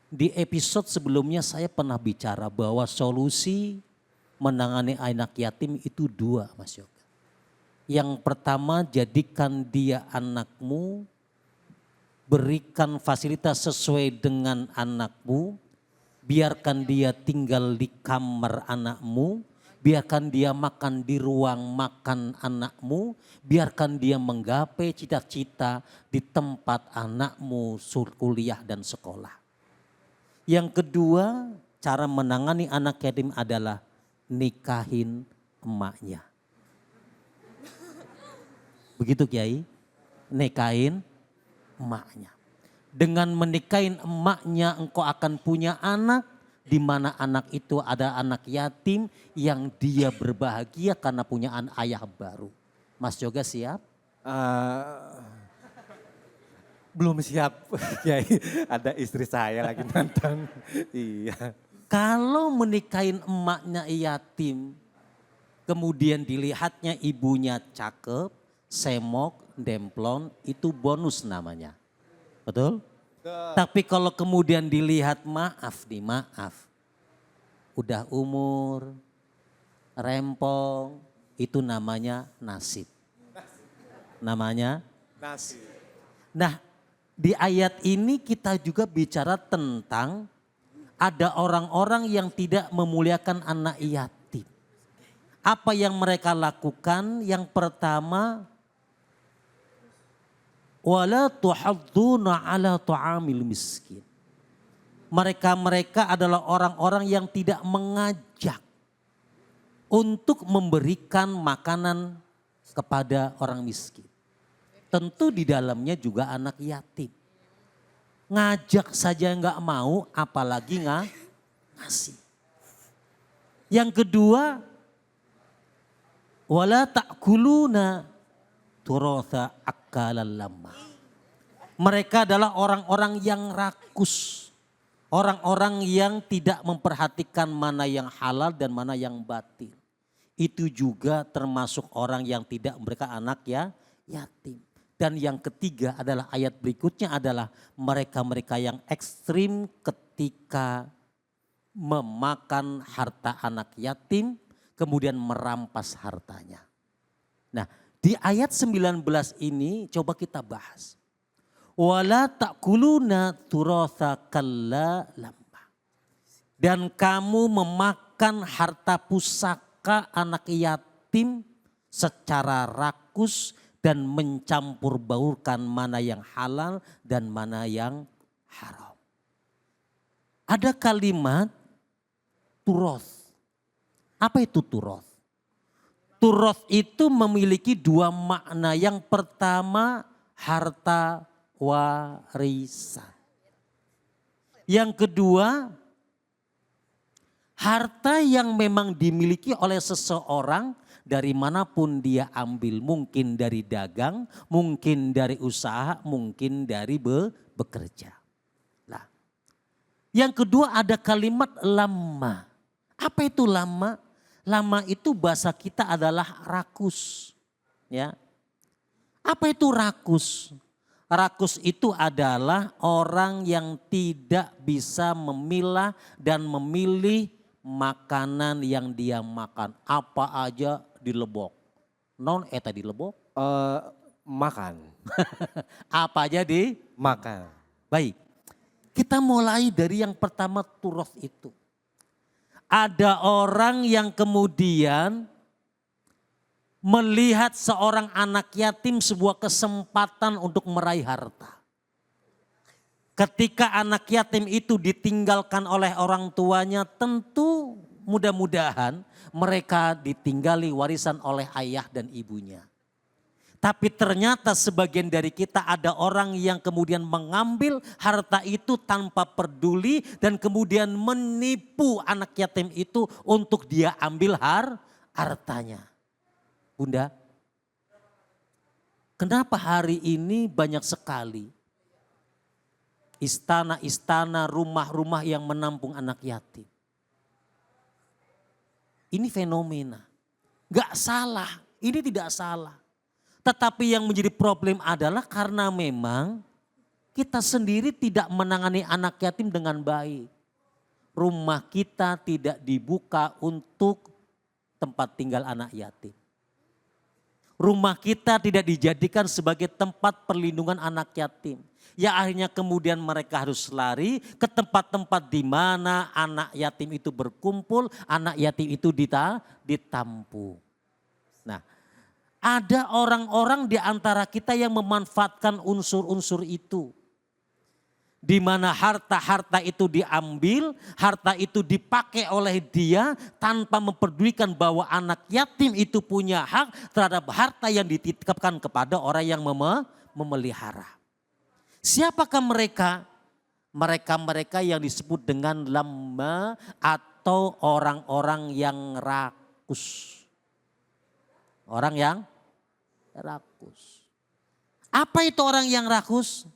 Di episode sebelumnya saya pernah bicara bahwa solusi menangani anak yatim itu dua, Mas Yoga. Yang pertama, jadikan dia anakmu, berikan fasilitas sesuai dengan anakmu, biarkan dia tinggal di kamar anakmu, biarkan dia makan di ruang makan anakmu, biarkan dia menggapai cita-cita di tempat anakmu kuliah dan sekolah. Yang kedua, cara menangani anak yatim adalah nikahin emaknya. Begitu Kiai, nikahin emaknya. Dengan menikahin emaknya engkau akan punya anak, di mana anak itu ada anak yatim yang dia berbahagia karena punya ayah baru. Mas Yoga siap? Belum siap, Kiai. Ada istri saya lagi nantang. Iya. Kalau menikahin emaknya yatim, kemudian dilihatnya ibunya cakep, semok, demplon, itu bonus namanya. Betul? Tapi kalau kemudian dilihat maaf, udah umur, rempong, itu namanya nasib. Namanya nasib. Nah, di ayat ini kita juga bicara tentang ada orang-orang yang tidak memuliakan anak yatim. Apa yang mereka lakukan? Yang pertama, wala tuhadduna ala ta'amil miskin. Mereka adalah orang-orang yang tidak mengajak untuk memberikan makanan kepada orang miskin. Tentu di dalamnya juga anak yatim. Ngajak saja nggak mau, apalagi ngasih. Yang kedua, wala ta'kuluna turotha akalan lama. Mereka adalah orang-orang yang rakus. Orang-orang yang tidak memperhatikan mana yang halal dan mana yang batil. Itu juga termasuk orang yang tidak memberikan anak yatim. Dan yang ketiga adalah ayat berikutnya adalah mereka-mereka yang ekstrim ketika memakan harta anak yatim kemudian merampas hartanya. Nah, di ayat 19 ini coba kita bahas. Wala ta'kuluna turatha kalla lamma. Dan kamu memakan harta pusaka anak yatim secara rakus dan mencampur baurkan mana yang halal dan mana yang haram. Ada kalimat turoth. Apa itu turoth? Turoth itu memiliki dua makna. Yang pertama harta warisan. Yang kedua harta yang memang dimiliki oleh seseorang dari manapun dia ambil. Mungkin dari dagang, mungkin dari usaha, mungkin dari bekerja. Nah, yang kedua ada kalimat lama. Apa itu lama? Lama itu bahasa kita adalah rakus. Ya. Apa itu rakus? Rakus itu adalah orang yang tidak bisa memilah dan memilih makanan yang dia makan. Apa aja dilebok. Non eta dilebok? Makan. Apa aja Makan. Baik. Kita mulai dari yang pertama turoth itu. Ada orang yang kemudian melihat seorang anak yatim sebuah kesempatan untuk meraih harta. Ketika anak yatim itu ditinggalkan oleh orang tuanya, tentu mudah-mudahan mereka ditinggali warisan oleh ayah dan ibunya. Tapi ternyata sebagian dari kita ada orang yang kemudian mengambil harta itu tanpa peduli dan kemudian menipu anak yatim itu untuk dia ambil hartanya. Bunda, Kenapa hari ini banyak sekali istana-istana, rumah-rumah yang menampung anak yatim? Ini fenomena. Gak salah, ini tidak salah. Tetapi yang menjadi problem adalah karena memang kita sendiri tidak menangani anak yatim dengan baik. Rumah kita tidak dibuka untuk tempat tinggal anak yatim. Rumah kita tidak dijadikan sebagai tempat perlindungan anak yatim. Ya akhirnya kemudian mereka harus lari ke tempat-tempat di mana anak yatim itu berkumpul, anak yatim itu ditampung. Nah, ada orang-orang di antara kita yang memanfaatkan unsur-unsur itu. Di mana harta-harta itu diambil, harta itu dipakai oleh dia tanpa memperdulikan bahwa anak yatim itu punya hak terhadap harta yang dititipkan kepada orang yang memelihara. Siapakah mereka? Mereka-mereka yang disebut dengan lamma atau orang-orang yang rakus. Orang yang rakus. Apa itu orang yang rakus?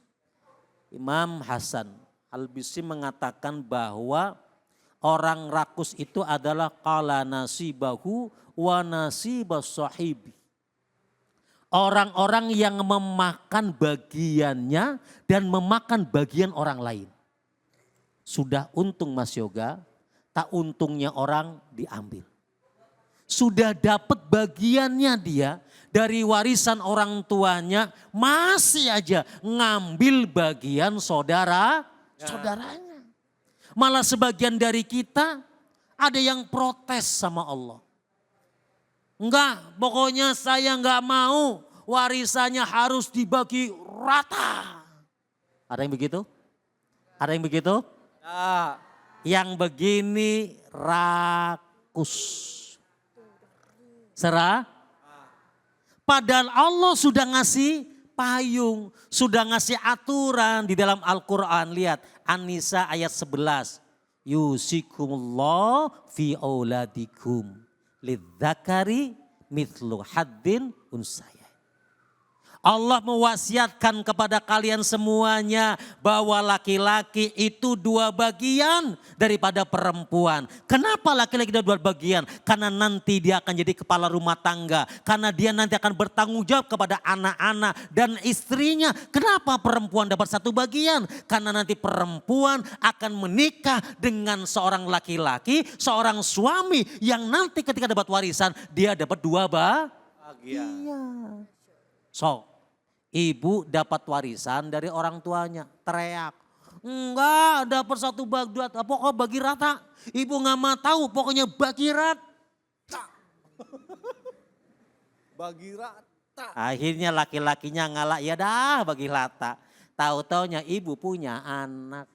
Imam Hasan Al-Bisri mengatakan bahwa orang rakus itu adalah qala nasibahu wa nasibas sahibi. Orang-orang yang memakan bagiannya dan memakan bagian orang lain. Sudah untung Mas Yoga, tak untungnya orang diambil. Sudah dapat bagiannya dia dari warisan orang tuanya, masih aja ngambil bagian saudaranya. Malah sebagian dari kita ada yang protes sama Allah. Enggak, pokoknya saya enggak mau warisannya harus dibagi rata. Ada yang begitu? Ada yang begitu? Ya. Yang begini rakus. Serah? Padahal Allah sudah ngasih payung, sudah ngasih aturan di dalam Al-Quran. Lihat An-Nisa ayat 11. Yusikumullah fi auladikum. Lidzakari mithlu haddin unsaya. Allah mewasiatkan kepada kalian semuanya bahwa laki-laki itu 2 bagian daripada perempuan. Kenapa laki-laki itu 2 bagian? Karena nanti dia akan jadi kepala rumah tangga. Karena dia nanti akan bertanggung jawab kepada anak-anak dan istrinya. Kenapa perempuan dapat 1 bagian? Karena nanti perempuan akan menikah dengan seorang laki-laki, seorang suami yang nanti ketika dapat warisan dia dapat 2 bagian. Iya. So, ibu dapat warisan dari orang tuanya, teriak. Enggak, dapat 1 bagian, pokoknya bagi rata. Ibu nggak mau tahu, pokoknya bagi rata. Bagi rata. Akhirnya laki-lakinya ngalah, ya dah bagi rata. Tahu-taunya ibu punya anak.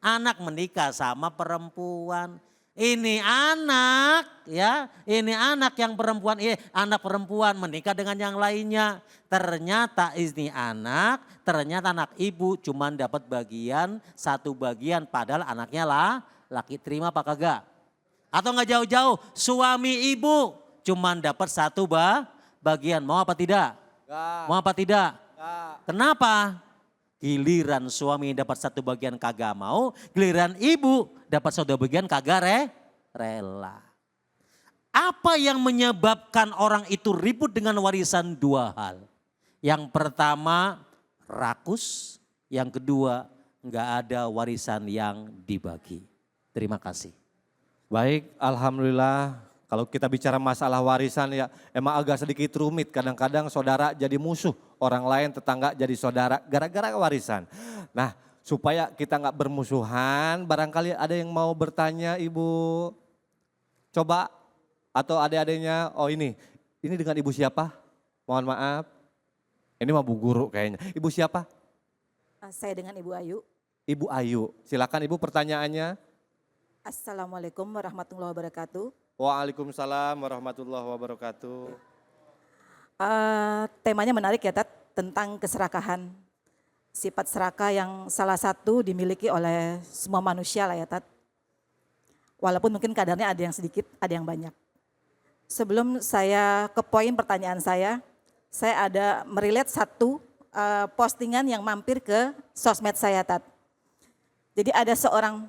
Anak menikah sama perempuan. Ini anak ya, ini anak yang perempuan, anak perempuan menikah dengan yang lainnya. Ternyata ini anak, ternyata anak ibu cuman dapat bagian 1 bagian padahal anaknya lah laki. Terima apa kagak? Atau nggak jauh-jauh suami ibu cuman dapat 1 bagian, mau apa tidak? Gak. Mau apa tidak? Gak. Kenapa? Giliran suami dapat 1 bagian kagak mau, giliran ibu dapat 1 bagian kagak rela. Apa yang menyebabkan orang itu ribut dengan warisan? 2 hal. Yang pertama rakus, yang kedua enggak ada warisan yang dibagi. Terima kasih. Baik, alhamdulillah. Kalau kita bicara masalah warisan ya emang agak sedikit rumit. Kadang-kadang saudara jadi musuh, orang lain tetangga jadi saudara gara-gara warisan. Nah, supaya kita nggak bermusuhan, barangkali ada yang mau bertanya Ibu. Coba, atau adik-adiknya, oh ini dengan Ibu siapa? Mohon maaf. Ini mah Bu Guru kayaknya. Ibu siapa? Saya dengan Ibu Ayu. Ibu Ayu, silakan Ibu pertanyaannya. Assalamualaikum warahmatullahi wabarakatuh. Waalaikumsalam warahmatullahi wabarakatuh. Temanya menarik ya Tat, tentang keserakahan. Sifat serakah yang salah satu dimiliki oleh semua manusia lah ya Tat. Walaupun mungkin kadarnya ada yang sedikit, ada yang banyak. Sebelum saya ke poin pertanyaan saya, saya ada merilet satu postingan yang mampir ke sosmed saya, Tat. Jadi ada seorang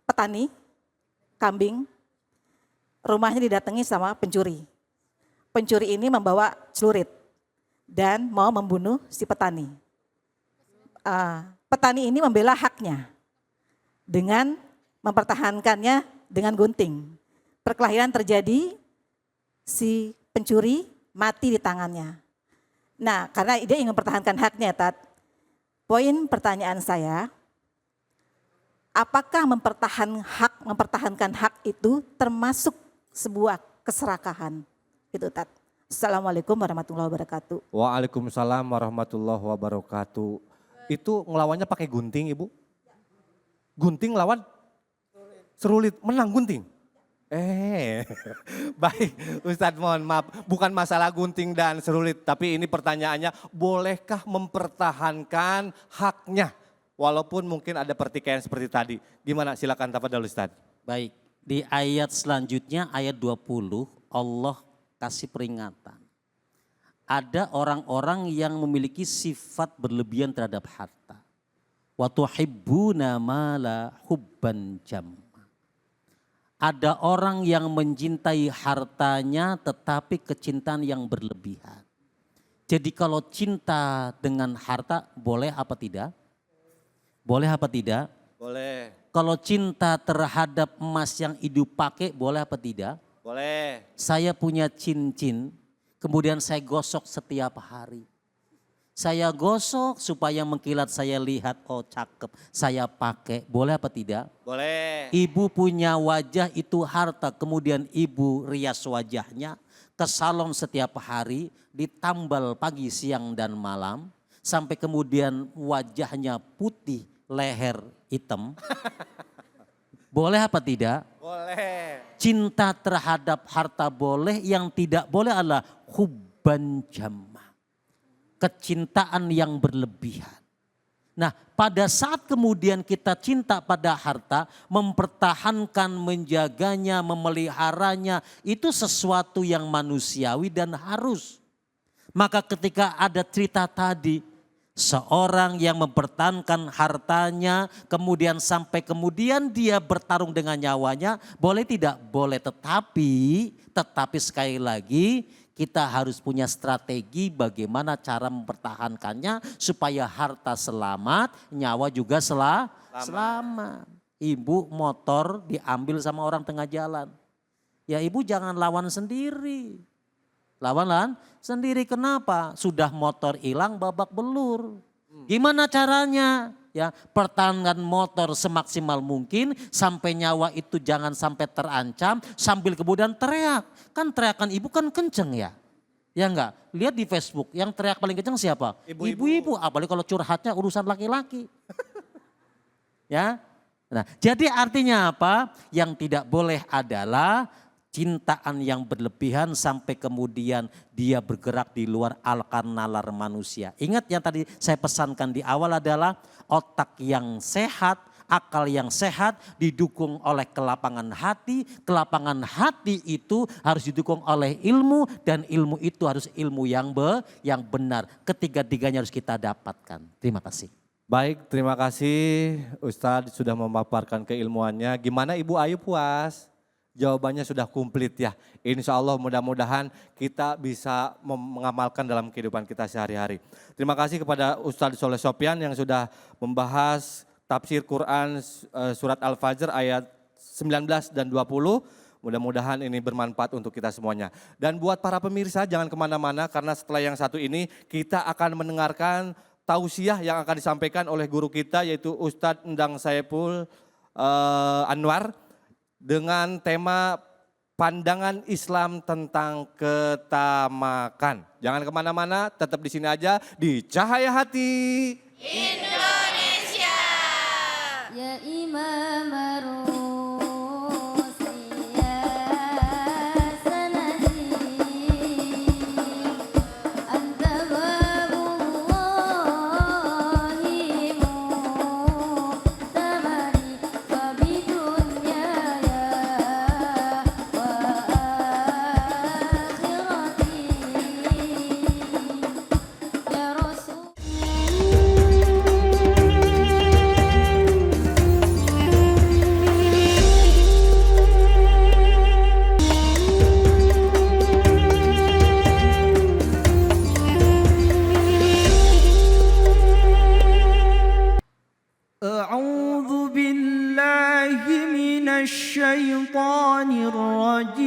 petani kambing, rumahnya didatangi sama pencuri. Pencuri ini membawa celurit dan mau membunuh si petani. Petani ini membela haknya dengan mempertahankannya dengan gunting. Perkelahian terjadi, si pencuri mati di tangannya. Nah, karena dia ingin mempertahankan haknya, Tat. Poin pertanyaan saya, apakah mempertahankan hak itu termasuk sebuah keserakahan? Itu, Tat. Assalamualaikum warahmatullahi wabarakatuh. Waalaikumsalam warahmatullahi wabarakatuh. Itu ngelawannya pakai gunting, Ibu? Gunting lawan? Serulit, menang gunting? Baik Ustadz, mohon maaf, bukan masalah gunting dan serulit, tapi ini pertanyaannya, bolehkah mempertahankan haknya walaupun mungkin ada pertikaian seperti tadi? Gimana, silakan tafadhol Ustadz. Baik, di ayat selanjutnya ayat 20 Allah kasih peringatan. Ada orang-orang yang memiliki sifat berlebihan terhadap harta. Wa tuhibbuna ma la hubban jamma. Ada orang yang mencintai hartanya tetapi kecintaan yang berlebihan. Jadi kalau cinta dengan harta boleh apa tidak? Boleh apa tidak? Boleh. Kalau cinta terhadap emas yang ibu pakai boleh apa tidak? Boleh. Saya punya cincin, kemudian saya gosok setiap hari. Saya gosok supaya mengkilat, saya lihat, oh cakep, saya pakai. Boleh apa tidak? Boleh. Ibu punya wajah itu harta, kemudian ibu rias wajahnya ke salon setiap hari, ditambal pagi, siang, dan malam. Sampai kemudian wajahnya putih, leher hitam. Boleh apa tidak? Boleh. Cinta terhadap harta boleh, yang tidak boleh adalah hubban jamma. Kecintaan yang berlebihan. Nah, pada saat kemudian kita cinta pada harta, mempertahankan, menjaganya, memeliharanya, itu sesuatu yang manusiawi dan harus. Maka ketika ada cerita tadi, seorang yang mempertahankan hartanya, kemudian sampai kemudian dia bertarung dengan nyawanya, boleh tidak? Boleh, tetapi sekali lagi, kita harus punya strategi bagaimana cara mempertahankannya supaya harta selamat, nyawa juga selamat. Ibu motor diambil sama orang tengah jalan. Ya ibu jangan lawan sendiri. Lawan sendiri, kenapa? Sudah motor hilang babak belur. Gimana caranya? Ya, pertahankan motor semaksimal mungkin sampai nyawa itu jangan sampai terancam, sambil kemudian teriak. Kan teriakan ibu kan kenceng ya. Ya enggak? Lihat di Facebook, yang teriak paling kenceng siapa? Ibu-ibu, apalagi kalau curhatnya urusan laki-laki. Ya. Nah, jadi artinya apa? Yang tidak boleh adalah cintaan yang berlebihan sampai kemudian dia bergerak di luar akal nalar manusia. Ingat yang tadi saya pesankan di awal adalah otak yang sehat, akal yang sehat didukung oleh kelapangan hati. Kelapangan hati itu harus didukung oleh ilmu, dan ilmu itu harus ilmu yang benar. Ketiga-tiganya harus kita dapatkan. Terima kasih. Baik, terima kasih Ustadz sudah memaparkan keilmuannya. Gimana Ibu Ayu, puas? Jawabannya sudah komplit ya. Insya Allah mudah-mudahan kita bisa mengamalkan dalam kehidupan kita sehari-hari. Terima kasih kepada Ustadz Soleh Sopyan yang sudah membahas tafsir Quran surat Al-Fajr ayat 19 dan 20. Mudah-mudahan ini bermanfaat untuk kita semuanya. Dan buat para pemirsa jangan kemana-mana, karena setelah yang satu ini kita akan mendengarkan tausiah yang akan disampaikan oleh guru kita, yaitu Ustadz Endang Saiful Anwar, dengan tema pandangan Islam tentang ketamakan. Jangan kemana-mana, tetap di sini aja di Cahaya Hati Indonesia. Ya Imam Rusia sanadi anta babullahi mu'tamari wa bidunya ya wa akhirati الشيطان الرجيم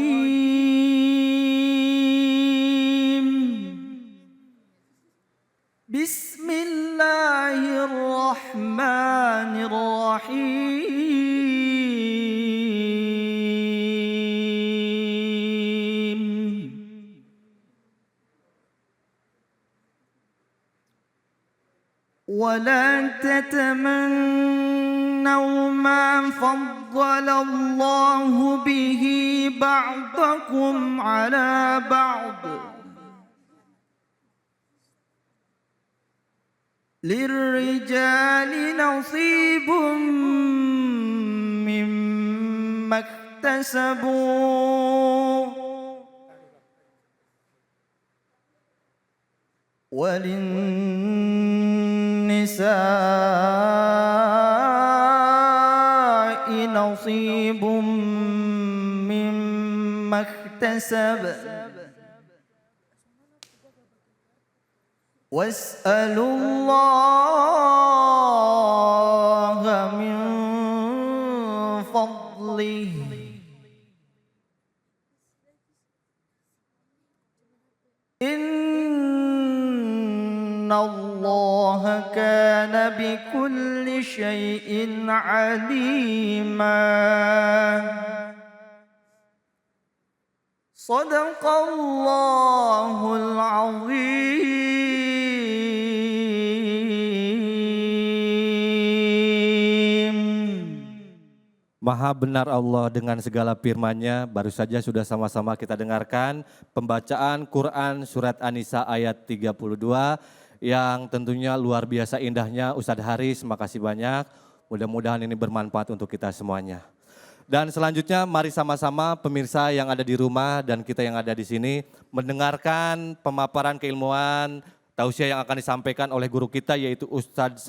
بسم الله الرحمن الرحيم ولا تتمنوا ما فضل الله به بعضكم على بعض للرجال نصيب مما اكتسبوا وللنساء نصيب مما اكتسبن واسألوا الله من فضله إن الله كان بكل شيء عليما صدق الله العظيم. Maha benar Allah dengan segala firman-Nya. Baru saja sudah sama-sama kita dengarkan pembacaan Quran surat An-Nisa ayat 32 yang tentunya luar biasa indahnya. Ustadz Haris, makasih banyak. Mudah-mudahan ini bermanfaat untuk kita semuanya. Dan selanjutnya mari sama-sama pemirsa yang ada di rumah dan kita yang ada di sini mendengarkan pemaparan keilmuan tausiah yang akan disampaikan oleh guru kita yaitu Ustadz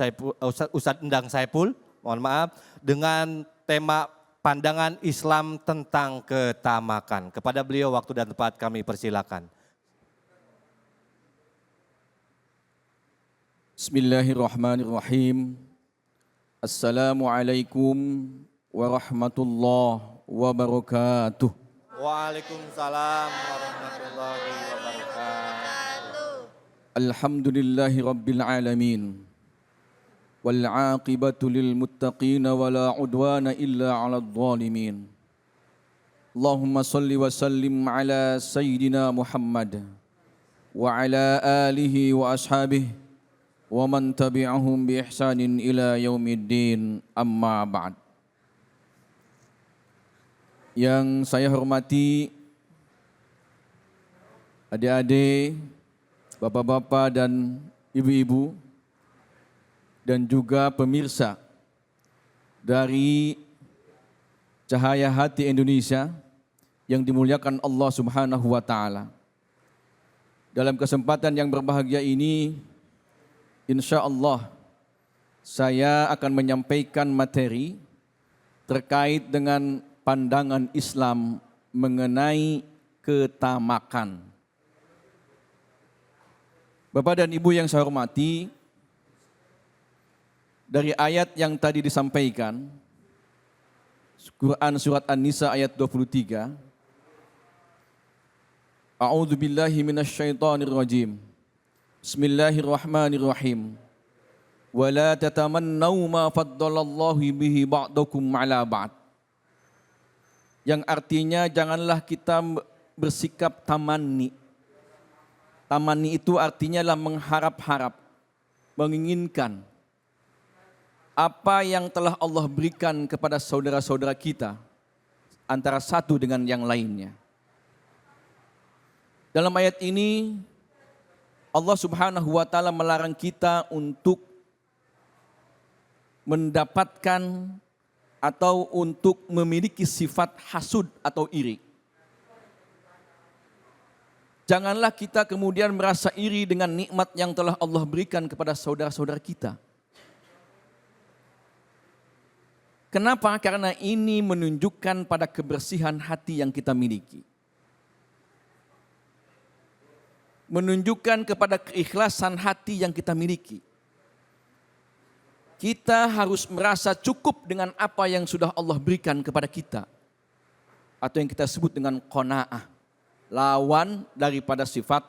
Endang Saipul, mohon maaf, dengan tema pandangan Islam tentang ketamakan. Kepada beliau waktu dan tempat kami persilakan. Bismillahirrahmanirrahim. Assalamualaikum warahmatullahi wabarakatuh. Waalaikumsalam warahmatullahi wabarakatuh. Alhamdulillahi rabbil alamin. Wal aqibatu lil muttaqin wa la udwana illa 'alal zalimin. Allahumma salli wa sallim ala sayyidina Muhammad wa ala alihi wa ashabihi wa man tabi'ahum bi ihsanin ila yaumiddin, amma ba'd. Yang saya hormati adik-adik, bapak-bapak dan ibu-ibu, dan juga pemirsa dari Cahaya Hati Indonesia yang dimuliakan Allah Subhanahu wa Ta'ala. Dalam kesempatan yang berbahagia ini, insya Allah saya akan menyampaikan materi terkait dengan pandangan Islam mengenai ketamakan. Bapak dan Ibu yang saya hormati, dari ayat yang tadi disampaikan, Quran surat An-Nisa ayat 23, A'udzu billahi minasyaitonir rajim. Bismillahirrahmanirrahim. Wa la tatamannaw ma faddalallahu bihi ba'dakum 'ala ba'd. Yang artinya janganlah kita bersikap tamanni. Tamanni itu artinya lah mengharap-harap, menginginkan apa yang telah Allah berikan kepada saudara-saudara kita antara satu dengan yang lainnya. Dalam ayat ini Allah Subhanahu wa Ta'ala melarang kita untuk mendapatkan atau untuk memiliki sifat hasud atau iri. Janganlah kita kemudian merasa iri dengan nikmat yang telah Allah berikan kepada saudara-saudara kita. Kenapa? Karena ini menunjukkan pada kebersihan hati yang kita miliki. Menunjukkan kepada keikhlasan hati yang kita miliki. kita harus merasa cukup dengan apa yang sudah Allah berikan kepada kita. Atau yang kita sebut dengan qanaah. Lawan daripada sifat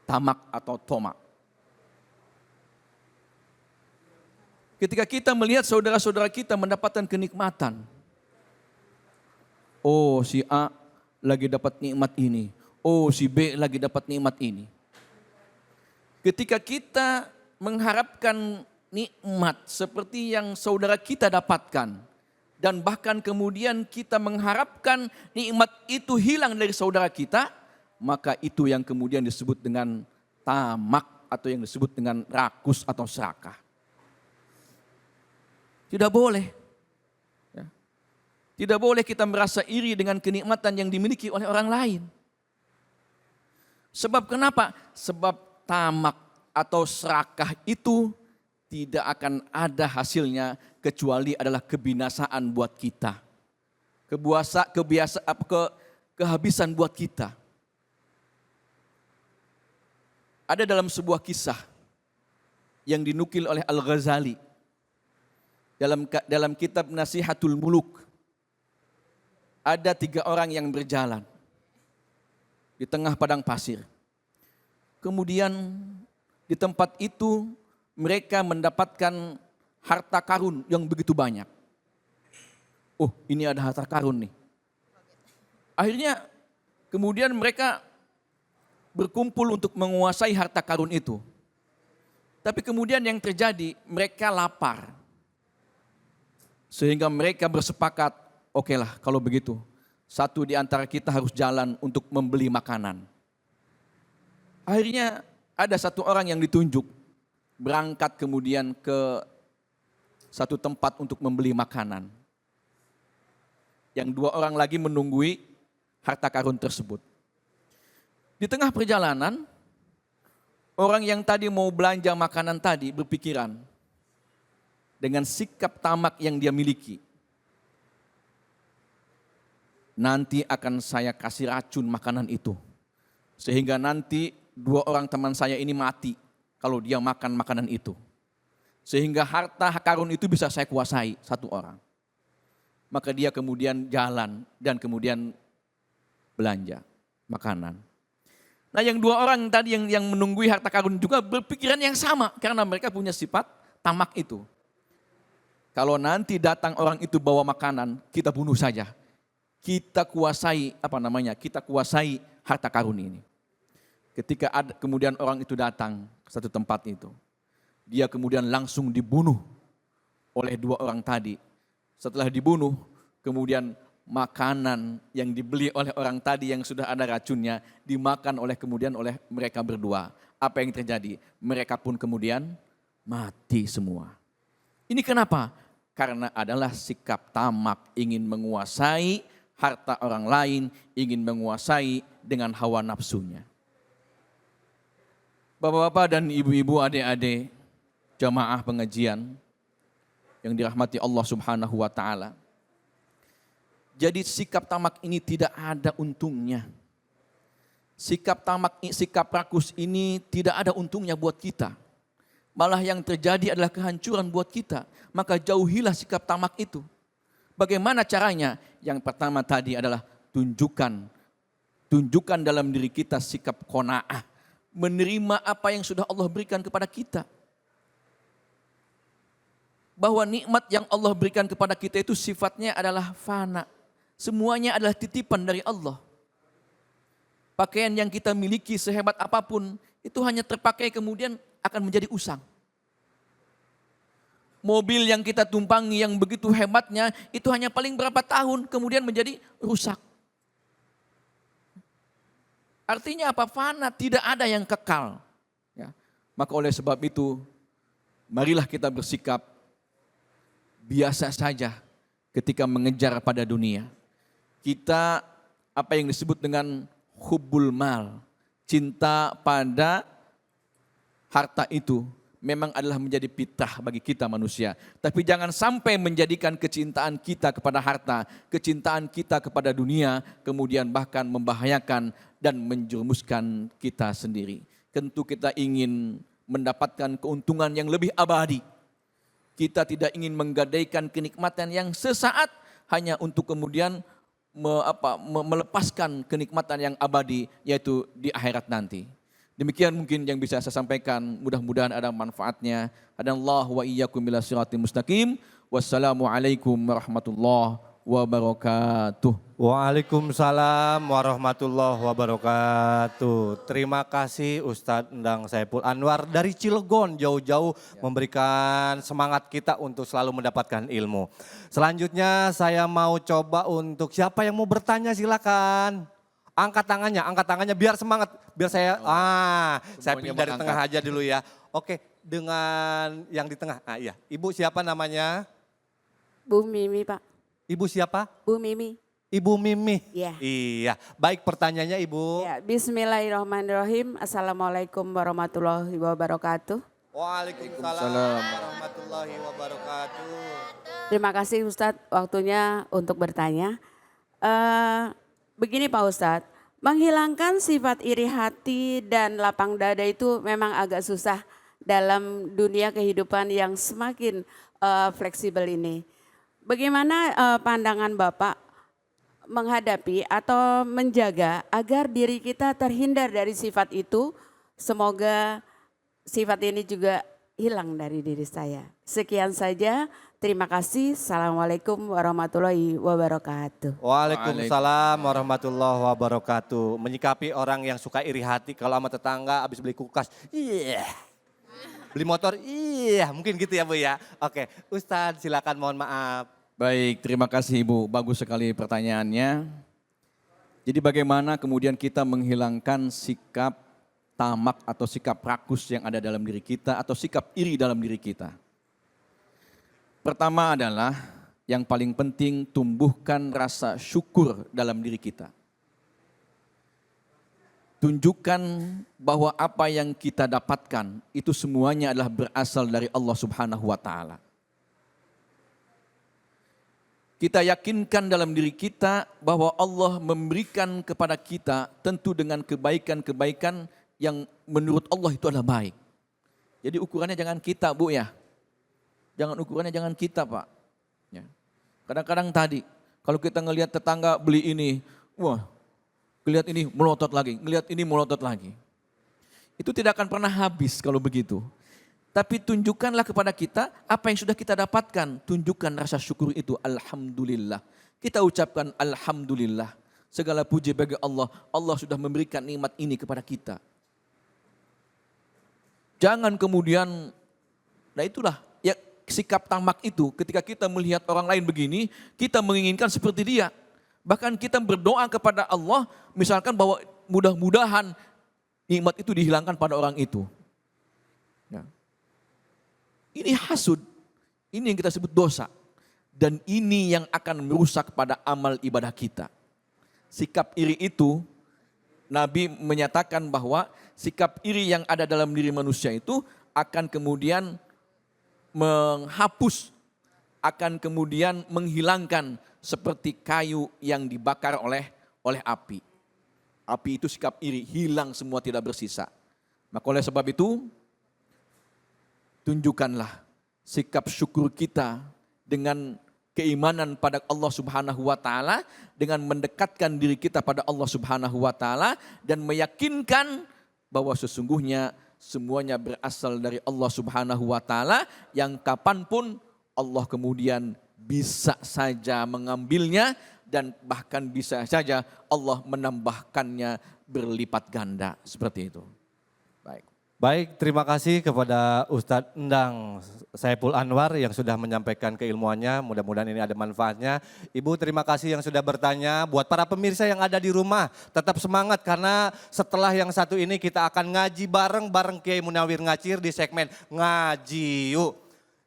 tamak atau tomak. Ketika kita melihat saudara-saudara kita mendapatkan kenikmatan. Oh, si A lagi dapat nikmat ini. Oh, si B lagi dapat nikmat ini. Ketika kita mengharapkan nikmat seperti yang saudara kita dapatkan, dan bahkan kemudian kita mengharapkan nikmat itu hilang dari saudara kita, maka itu yang kemudian disebut dengan tamak atau yang disebut dengan rakus atau serakah. Tidak boleh. Ya. Tidak boleh kita merasa iri dengan kenikmatan yang dimiliki oleh orang lain. Sebab kenapa? Sebab tamak atau serakah itu tidak akan ada hasilnya kecuali adalah kebinasaan buat kita. Kehabisan buat kita. Ada dalam sebuah kisah yang dinukil oleh Al-Ghazali dalam kitab Nasihatul Muluk. Ada 3 orang yang berjalan di tengah padang pasir. Kemudian di tempat itu mereka mendapatkan harta karun yang begitu banyak. Oh, ini ada harta karun nih. Akhirnya kemudian mereka berkumpul untuk menguasai harta karun itu. Tapi kemudian yang terjadi, mereka lapar. Sehingga mereka bersepakat, okelah kalau begitu, satu di antara kita harus jalan untuk membeli makanan. Akhirnya ada satu orang yang ditunjuk, berangkat kemudian ke satu tempat untuk membeli makanan. Yang 2 orang lagi menunggui harta karun tersebut. Di tengah perjalanan, orang yang tadi mau belanja makanan tadi berpikiran dengan sikap tamak yang dia miliki. Nanti akan saya kasih racun makanan itu. Sehingga nanti 2 orang teman saya ini mati kalau dia makan makanan itu. Sehingga harta karun itu bisa saya kuasai 1 orang. Maka dia kemudian jalan dan kemudian belanja makanan. Nah yang 2 orang tadi yang menunggui harta karun juga berpikiran yang sama. Karena mereka punya sifat tamak itu. Kalau nanti datang orang itu bawa makanan, kita bunuh saja. Kita kuasai kita kuasai harta karun ini. Ketika kemudian orang itu datang ke satu tempat itu, dia kemudian langsung dibunuh oleh 2 orang tadi. Setelah dibunuh, kemudian makanan yang dibeli oleh orang tadi yang sudah ada racunnya dimakan oleh mereka berdua. Apa yang terjadi? Mereka pun kemudian mati semua. Ini kenapa? Karena adalah sikap tamak, ingin menguasai harta orang lain, ingin menguasai dengan hawa nafsunya. Bapak-bapak dan ibu-ibu, adik-adik, jamaah pengajian yang dirahmati Allah Subhanahu wa taala. Jadi sikap tamak ini tidak ada untungnya. Sikap tamak, sikap rakus ini tidak ada untungnya buat kita. Malah yang terjadi adalah kehancuran buat kita. Maka jauhilah sikap tamak itu. Bagaimana caranya? Yang pertama tadi adalah tunjukkan dalam diri kita sikap qanaah. Menerima apa yang sudah Allah berikan kepada kita. Bahwa nikmat yang Allah berikan kepada kita itu sifatnya adalah fana. Semuanya adalah titipan dari Allah. Pakaian yang kita miliki sehebat apapun, itu hanya terpakai kemudian akan menjadi usang. Mobil yang kita tumpangi yang begitu hebatnya, itu hanya paling berapa tahun kemudian menjadi rusak. Artinya apa? Fana, tidak ada yang kekal. Ya. Maka oleh sebab itu, marilah kita bersikap biasa saja ketika mengejar pada dunia. Kita apa yang disebut dengan hubbul mal, cinta pada harta itu memang adalah menjadi fitrah bagi kita manusia. Tapi jangan sampai menjadikan kecintaan kita kepada harta, kecintaan kita kepada dunia, kemudian bahkan membahayakan dan menjerumuskan kita sendiri. Tentu kita ingin mendapatkan keuntungan yang lebih abadi. Kita tidak ingin menggadaikan kenikmatan yang sesaat hanya untuk kemudian melepaskan kenikmatan yang abadi, yaitu di akhirat nanti. Demikian mungkin yang bisa saya sampaikan, mudah-mudahan ada manfaatnya. Hadanallahu wa iyyakum ila siratal mustaqim. Wassalamualaikum warahmatullahi wabarakatuh. Waalaikumsalam warahmatullahi wabarakatuh. Terima kasih Ustadz Endang Saipul Anwar dari Cilegon jauh-jauh memberikan semangat kita untuk selalu mendapatkan ilmu. Selanjutnya saya mau coba untuk siapa yang mau bertanya silakan. Angkat tangannya biar semangat, biar saya saya pilih dari tengah aja dulu ya. Oke, dengan yang di tengah. Iya, Ibu siapa namanya? Bu Mimi, Pak. Ibu siapa? Bu Mimi. Ibu Mimi. Iya. Iya. Baik, pertanyaannya Ibu. Ya, bismillahirrahmanirrahim. Assalamualaikum warahmatullahi wabarakatuh. Waalaikumsalam warahmatullahi wabarakatuh. Terima kasih Ustadz waktunya untuk bertanya. Begini Pak Ustadz, menghilangkan sifat iri hati dan lapang dada itu memang agak susah dalam dunia kehidupan yang semakin fleksibel ini. Bagaimana pandangan Bapak menghadapi atau menjaga agar diri kita terhindar dari sifat itu? Semoga sifat ini juga hilang dari diri saya. Sekian saja. Terima kasih. Assalamualaikum warahmatullahi wabarakatuh. Waalaikumsalam warahmatullahi wabarakatuh. Menyikapi orang yang suka iri hati kalau sama tetangga habis beli kulkas. Iya. Beli motor. Iya, mungkin gitu ya Bu ya. Oke, Ustadz silakan, mohon maaf. Baik, terima kasih Ibu. Bagus sekali pertanyaannya. Jadi bagaimana kemudian kita menghilangkan sikap tamak atau sikap rakus yang ada dalam diri kita atau sikap iri dalam diri kita. Pertama adalah yang paling penting tumbuhkan rasa syukur dalam diri kita. Tunjukkan bahwa apa yang kita dapatkan itu semuanya adalah berasal dari Allah Subhanahu wa taala. Kita yakinkan dalam diri kita bahwa Allah memberikan kepada kita tentu dengan kebaikan-kebaikan yang menurut Allah itu adalah baik. Jadi ukurannya jangan kita Bu ya. Ukurannya jangan kita Pak. Ya. Kadang-kadang tadi kalau kita ngelihat tetangga beli ini, wah, ngelihat ini melotot lagi, ngelihat ini melotot lagi. Itu tidak akan pernah habis kalau begitu. Tapi tunjukkanlah kepada kita apa yang sudah kita dapatkan. Tunjukkan rasa syukur itu. Alhamdulillah. Kita ucapkan Alhamdulillah. Segala puji bagi Allah. Allah sudah memberikan nikmat ini kepada kita. Jangan kemudian, nah itulah ya sikap tamak itu ketika kita melihat orang lain begini, kita menginginkan seperti dia. Bahkan kita berdoa kepada Allah, misalkan bahwa mudah-mudahan nikmat itu dihilangkan pada orang itu. Ya. Ini hasud, ini yang kita sebut dosa. Dan ini yang akan merusak pada amal ibadah kita. Sikap iri itu, Nabi menyatakan bahwa sikap iri yang ada dalam diri manusia itu akan kemudian menghapus, akan kemudian menghilangkan seperti kayu yang dibakar oleh api. Api itu sikap iri, hilang semua tidak bersisa. Maka oleh sebab itu, tunjukkanlah sikap syukur kita dengan keimanan pada Allah Subhanahu wa taala, dengan mendekatkan diri kita pada Allah Subhanahu wa taala dan meyakinkan bahwa sesungguhnya semuanya berasal dari Allah Subhanahu wa taala yang kapanpun Allah kemudian bisa saja mengambilnya dan bahkan bisa saja Allah menambahkannya berlipat ganda seperti itu. Baik, terima kasih kepada Ustadz Endang Saipul Anwar yang sudah menyampaikan keilmuannya. Mudah-mudahan ini ada manfaatnya. Ibu terima kasih yang sudah bertanya. Buat para pemirsa yang ada di rumah, tetap semangat karena setelah yang satu ini kita akan ngaji bareng Kiai Munawir Ngacir di segmen Ngaji Yuk.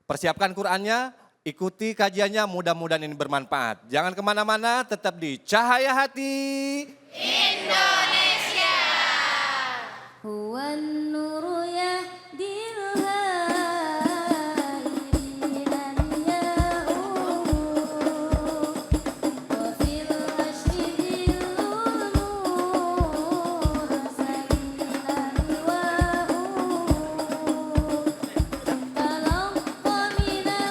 Persiapkan Qur'annya, ikuti kajiannya, mudah-mudahan ini bermanfaat. Jangan kemana-mana, tetap di Cahaya Hati Indonesia. Huwan nuru yahdil ghairina ya'u wa fil ashri nur sayyidan wa'u talaqqa minal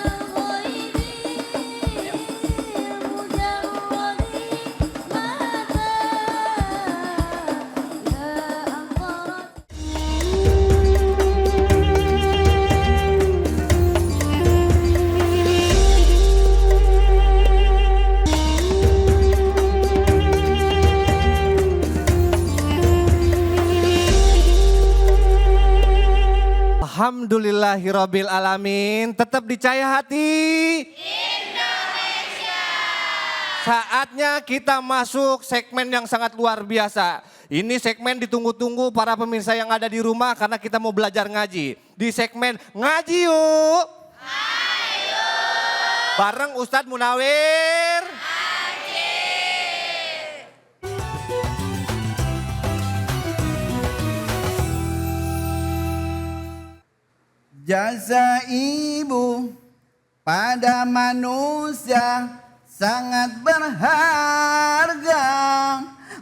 Alhamdulillahirabbil alamin. Tetap dicaya hati. Indonesia. Saatnya kita masuk segmen yang sangat luar biasa. Ini segmen ditunggu-tunggu para pemirsa yang ada di rumah karena kita mau belajar ngaji. Di segmen ngaji yuk. Ayo. Bareng Ustadz Munawir. Jasa ibu pada manusia sangat berharga.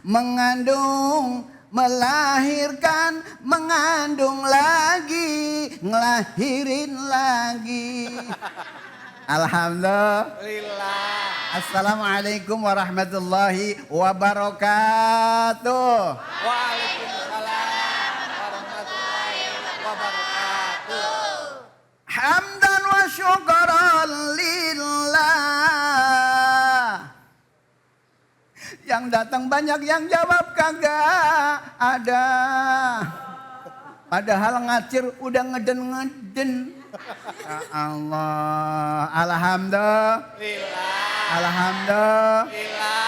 Mengandung, melahirkan, mengandung lagi, ngelahirin lagi. Alhamdulillah. Assalamualaikum warahmatullahi wabarakatuh. Hamdan wa syukran lillah. Yang datang banyak, yang jawab kagak ada. Padahal ngacir udah ngeden-ngeden. Ya Allah, alhamdulillah. Alhamdulillah.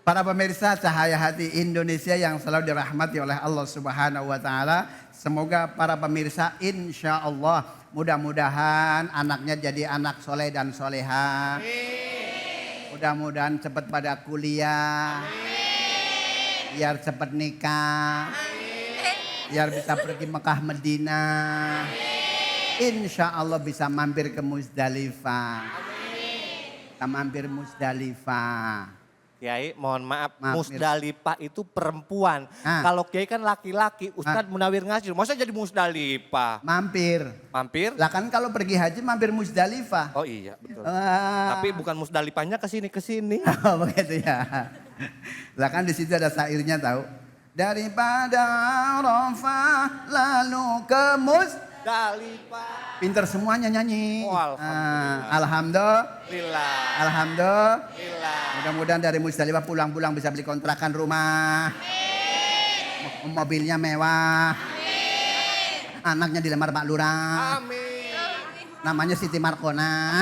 Para pemirsa Cahaya Hati Indonesia yang selalu dirahmati oleh Allah Subhanahu wa taala. Semoga para pemirsa insya Allah mudah-mudahan anaknya jadi anak soleh dan soleha. Mudah-mudahan cepat pada kuliah. Biar cepat nikah. Biar bisa pergi Mekah Medina. Insya Allah bisa mampir ke Muzdalifah. Kita mampir Muzdalifah. Kiai, mohon maaf, Musdalifah itu perempuan. Kalau Kiai kan laki-laki, Ustadz Munawir ngaji. Masa jadi Musdalifah? Mampir. Mampir? Lah kan kalau pergi haji mampir Muzdalifah. Oh iya, betul. Tapi bukan Musdalifahnya ke sini. Oh begitu ya. Lah kan di situ ada syairnya tahu. Daripada Arafah lalu ke Muzdalifah. Pinter semuanya nyanyi. Oh, alhamdulillah. Alhamdulillah. Alhamdulillah. Mudah-mudahan dari Muzdalifah pulang-pulang bisa beli kontrakan rumah. Mobilnya mewah. Anaknya dilamar Pak Lurah. Namanya Siti Markona.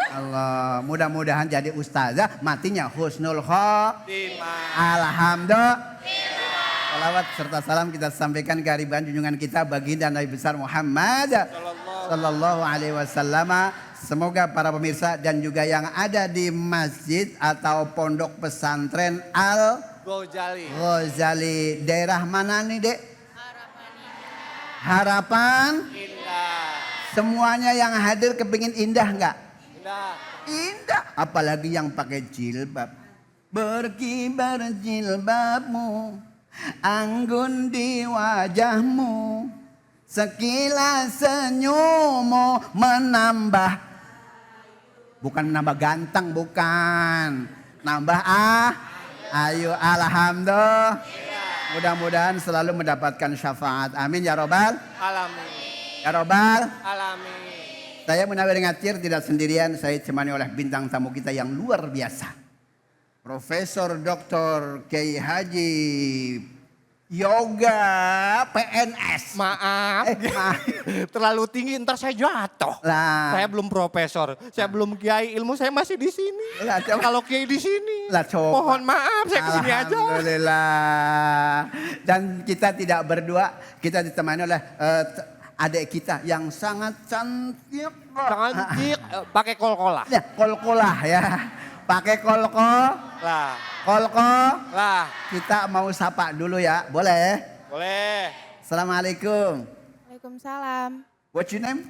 Allah, mudah-mudahan jadi ustazah, matinya husnul khotimah. Alhamdulillah. Salawat serta salam kita sampaikan ke hariban junjungan kita baginda Nabi besar Muhammad sallallahu alaihi wasallam. Semoga para pemirsa dan juga yang ada di masjid atau pondok pesantren Al Ghazali. Daerah mana nih, Dek? Harapan Indah. Semuanya yang hadir kepingin indah enggak? Indah. Apalagi yang pakai jilbab. Berkibar jilbabmu, anggun di wajahmu, sekilas senyummu menambah, bukan menambah ganteng, bukan nambah ayo. Alhamdulillah. Mudah-mudahan selalu mendapatkan syafaat. Amin ya robbal alamin. Ya robbal alamin. Saya Munawir Ngatir tidak sendirian, saya ditemani oleh bintang tamu kita yang luar biasa. Profesor Dr. Kiai Haji Yoga PNS. Maaf. Terlalu tinggi ntar saya jatuh. Lah. Saya belum profesor, saya belum kiai, ilmu saya masih di sini. Lah, kalau kiai di sini. Lah, coba. Mohon maaf saya kesini aja. Alhamdulillah. Dan kita tidak berdua, kita ditemani oleh adik kita yang sangat cantik. Cantik, pakai kol-kolah. Ya, kol-kolah ya. Pakai kolko lah. Kita mau sapa dulu ya, boleh? Boleh. Assalamualaikum. Waalaikumsalam. What's your name?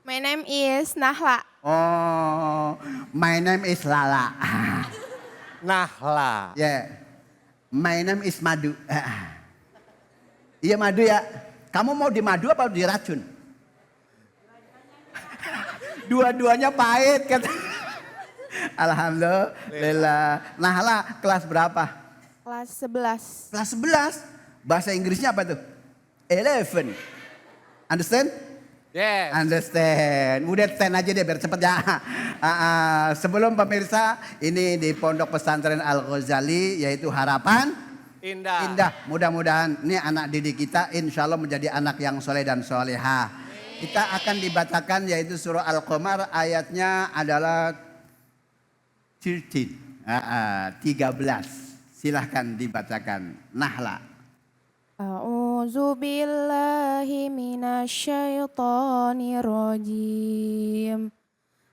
My name is Nahla. Oh, my name is Lala. Nahla. Yeah. My name is Madu. Iya Madu ya. Kamu mau di madu apa diracun? Dua-duanya pahit kata. Alhamdulillah. Nahla kelas berapa? Kelas 11. Kelas 11? Bahasa Inggrisnya apa tuh? 11. Understand? Yes. Understand. Udah 10 aja deh biar cepet ya. Sebelum pemirsa, ini di Pondok Pesantren Al Ghazali yaitu Harapan Indah. Indah. Mudah-mudahan ini anak didik kita insya Allah menjadi anak yang soleh dan soleha. Kita akan dibacakan yaitu surah Al-Qamar ayatnya adalah 13. 13. Silahkan dibacakan. Nahla. A'udzu billahi minasyaitonir rajim.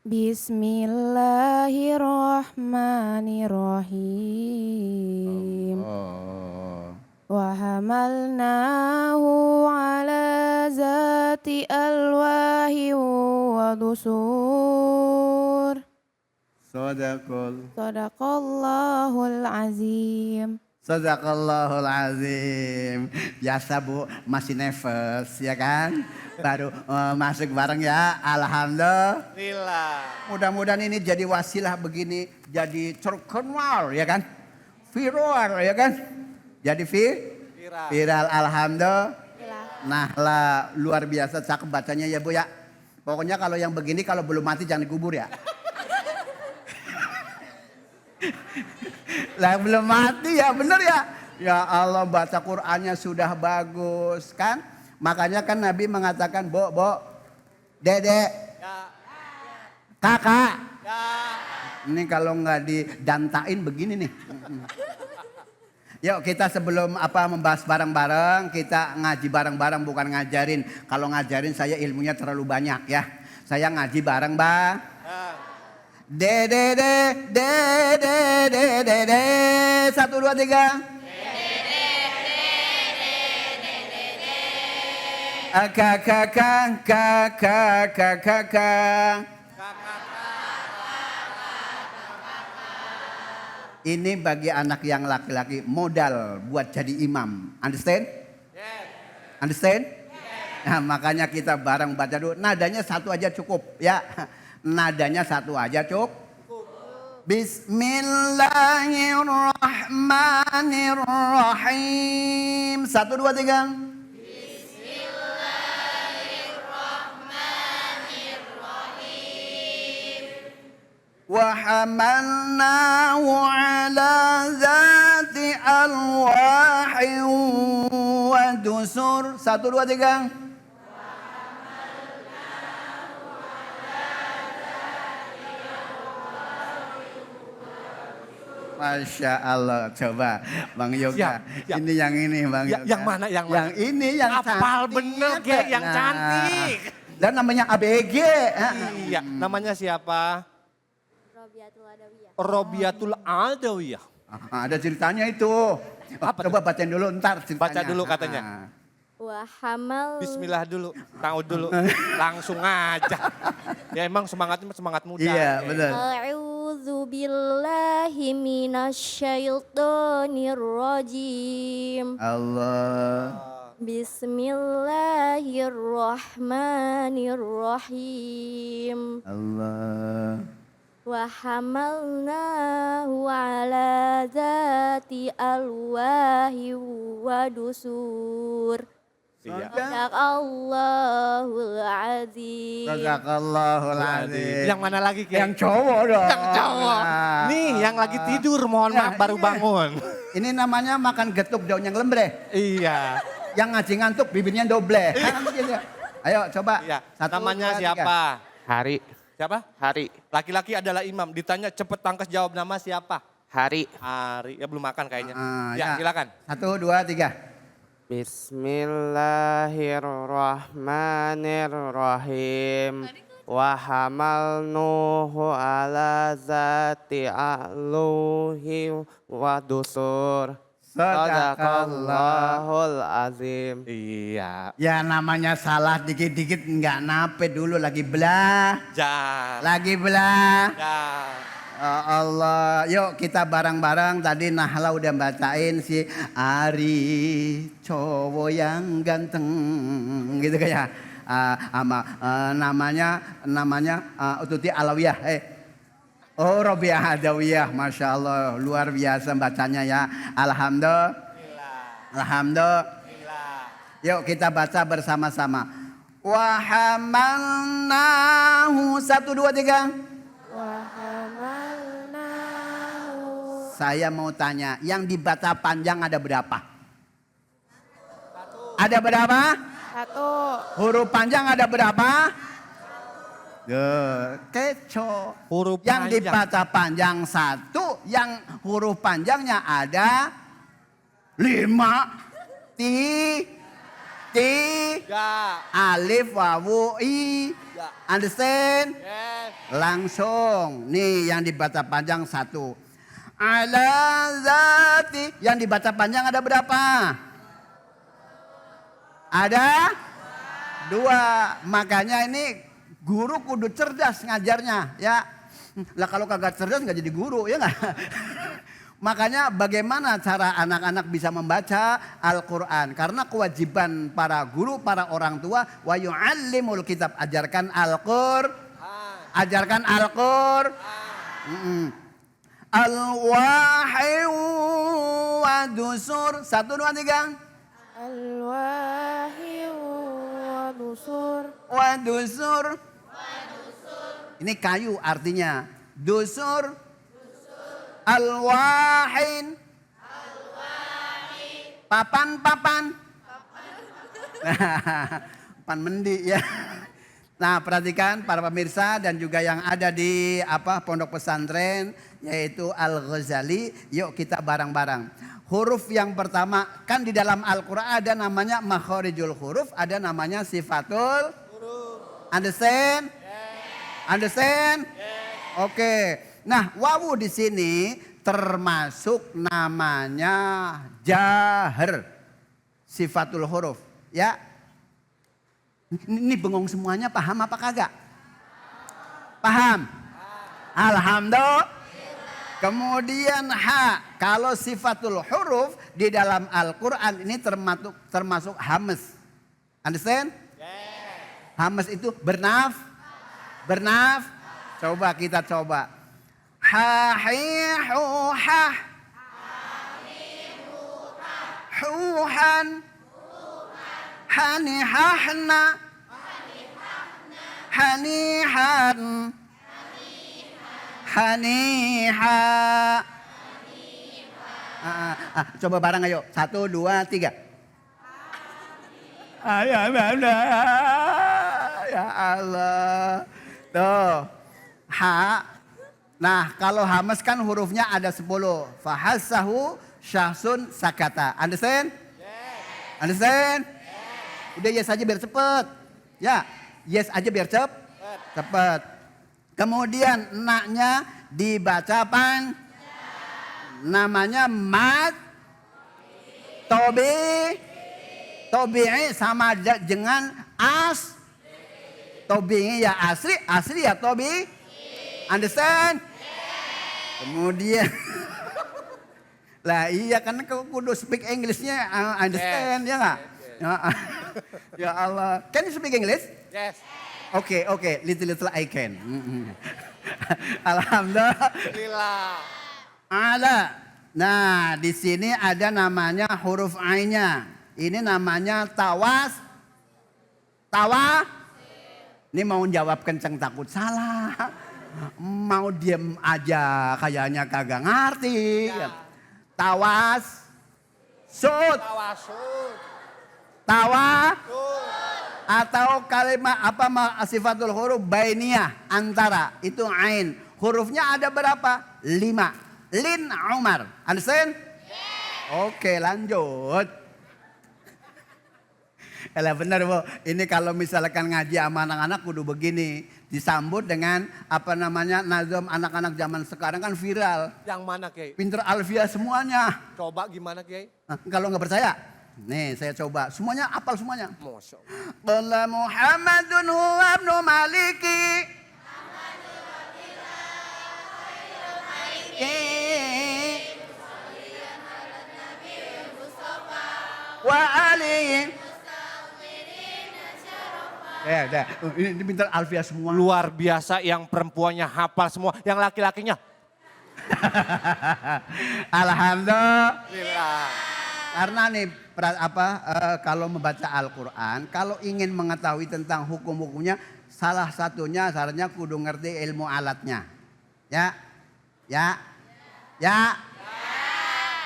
Bismillahirrahmanirrahim. Wa hamalnahu ala zati alwahi wa dusur. Sadaqallahul azim. Sadaqallahul azim. Biasa Bu, masih nervous ya kan? Baru masuk bareng ya. Alhamdulillah. Mudah-mudahan ini jadi wasilah begini, jadi terkenal ya kan? Viral ya kan? Jadi viral. Alhamdulillah. Nah lah luar biasa cakep bacanya ya Bu ya. Pokoknya kalau yang begini kalau belum mati jangan dikubur ya. Lah belum mati ya bener ya. Ya Allah baca Qur'annya sudah bagus kan. Makanya kan Nabi mengatakan Bo, Dede, Kakak. Ini kalau nggak didantain begini nih. Yuk kita sebelum membahas bareng-bareng, kita ngaji bareng-bareng bukan ngajarin. Kalau ngajarin saya ilmunya terlalu banyak ya. Saya ngaji bareng Bang. Dede, 1, 2, 3. Kakak. Ini bagi anak yang laki-laki modal buat jadi imam. Understand? Understand? Nah, makanya kita bareng baca dulu. Nadanya satu aja cukup ya. Nadanya satu aja cukup. Bismillahirrahmanirrahim. 1, 2, 3. Wa hamalnahu ala zati alwahi wa dusur. 1, 2, 3. Masya Allah, coba Bang Yoga. Siap. Ini yang ini Bang Yoga. Yang mana? Yang ini yang Apal cantik. bener Ge, yang cantik. Dan namanya ABG. Iya, namanya siapa? Robiatul Adawiyah. Robiatul Adawiyah. Ada ceritanya itu. Coba bacain dulu ntar ceritanya. Baca dulu katanya. Wa hamal. Bismillah dulu, tahu dulu, langsung aja. Ya emang semangatnya semangat muda. Iya benar. A'udzu billahi minasyaitonir rajim. Allah. Bismillahirrahmanirrahim. Allah. Wa hamalnahu ala zati alwahi wa dusur. Sadaqallahul azim. Sadaqallahul azim. Yang mana lagi Ki? Yang cowok dong. Yang cowok. Nih yang lagi tidur mohon maaf baru bangun. Ini namanya makan getuk daun yang lembre. Iya. Yang ngaji ngantuk bibirnya doble. Ayo coba. Iya. 1, Namanya 2, 3. siapa? Hari. Siapa? Hari. Laki-laki adalah imam. Ditanya cepet tangkas jawab nama siapa? Hari. Hari. Ya belum makan kayaknya. Ya. Silakan. 1, 2, 3. Bismillahirrahmanirrahim. Wa hamalnuhu ala zati aluhi wa dusur. Sadaqallahul azim. Iya. Ya namanya salah dikit-dikit nggak nape dulu lagi belah. Lagi belah. Allah, yuk kita bareng-bareng tadi Nahla udah bacain si Ari cowok yang ganteng gitu kayak namanya Tuti Alawiyah. Oh Robiah Adawiyah, Masya Allah luar biasa bacanya ya. Alhamdulillah. Yuk kita baca bersama-sama. Wa hamalnahu 1, 2, 3. Saya mau tanya, yang dibaca panjang ada berapa? Ada berapa? 1. Huruf panjang ada berapa? Keco. Huruf yang panjang. dibaca panjang 1, yang huruf panjangnya ada 5. Alif, wawu, i. Understand? Langsung. Nih yang dibaca panjang 1. Ala zati. Yang dibaca panjang ada berapa? Ada 2. Makanya ini guru kudu cerdas ngajarnya ya. Lah kalau kagak cerdas nggak jadi guru ya nggak? Makanya bagaimana cara anak-anak bisa membaca Al-Quran. Karena kewajiban para guru, para orang tua. Wa yu'allimul kitab. Ajarkan Al-Quran. Ajarkan Al-Quran. Al-Wahyu wa dusur. 1, 2, 3. Al-Wahyu wa dusur. Wa dusur. Ini kayu artinya. Dusur. Al-wahin. Papan. Papan mendi ya. Nah perhatikan para pemirsa dan juga yang ada di pondok pesantren yaitu Al-Ghazali. Yuk kita bareng-bareng. Huruf yang pertama kan di dalam Al-Quran ada namanya makhorijul huruf, ada namanya sifatul huruf. Understand? Understand? Oke. Nah, wawu di sini termasuk namanya jahar. Sifatul huruf, ya. Ini bengong semuanya, paham apa kagak? Paham? Alhamdulillah. Kemudian ha, kalau sifatul huruf di dalam Al-Quran ini termasuk hamas. Understand? Hamas itu bernaf. Coba kita coba. Ha-hi-hu-hah. Huhan. Hani-hahna. Hanihan. Haniha. Coba bareng ayo. 1, 2, 3. Ya Allah. Tuh. Ha. Nah kalau hamas kan hurufnya ada 10. Fahassahu syahsun sakata. Understand? Understand? Udah yes aja biar cepet. Ya, yes aja biar cepet. Kemudian naknya dibaca namanya mad tobi'i sama dengan tobi'i ya asli ya tobi. Understand? Kemudian lah iya kan kudu speak Englishnya understand ya nggak? Ya Allah, can you speak English? Yes. Oke, little I can. Alhamdulillah. Ada. Nah, di sini ada namanya huruf ainnya. Ini namanya tawas. Ini mau jawab kenceng takut salah. Mau diem aja kayaknya kagak ngerti. Ya. Tawasud. Atau kalimat sifatul huruf bainiyah antara itu ain. Hurufnya ada berapa? 5. Lin Umar. Understand? Oke, lanjut. Benar Bu. Ini kalau misalkan ngaji sama anak-anak kudu begini. Disambut dengan nazam anak-anak zaman sekarang kan viral. Yang mana Kiai? Pinter alfiah semuanya. Coba gimana Kiai? Kalau nggak percaya, nih saya coba. Semuanya apal semuanya. Masya Allah. Qala Muhammadun huwa ibnu Maliki. Wa alihi. Ya, ini pintar alfiah semua. Luar biasa yang perempuannya hafal semua, yang laki-lakinya. Alhamdulillah. Karena nih kalau membaca Al-Quran, kalau ingin mengetahui tentang hukum-hukumnya, salah satunya syaratnya kudu ngerti ilmu alatnya. Ya.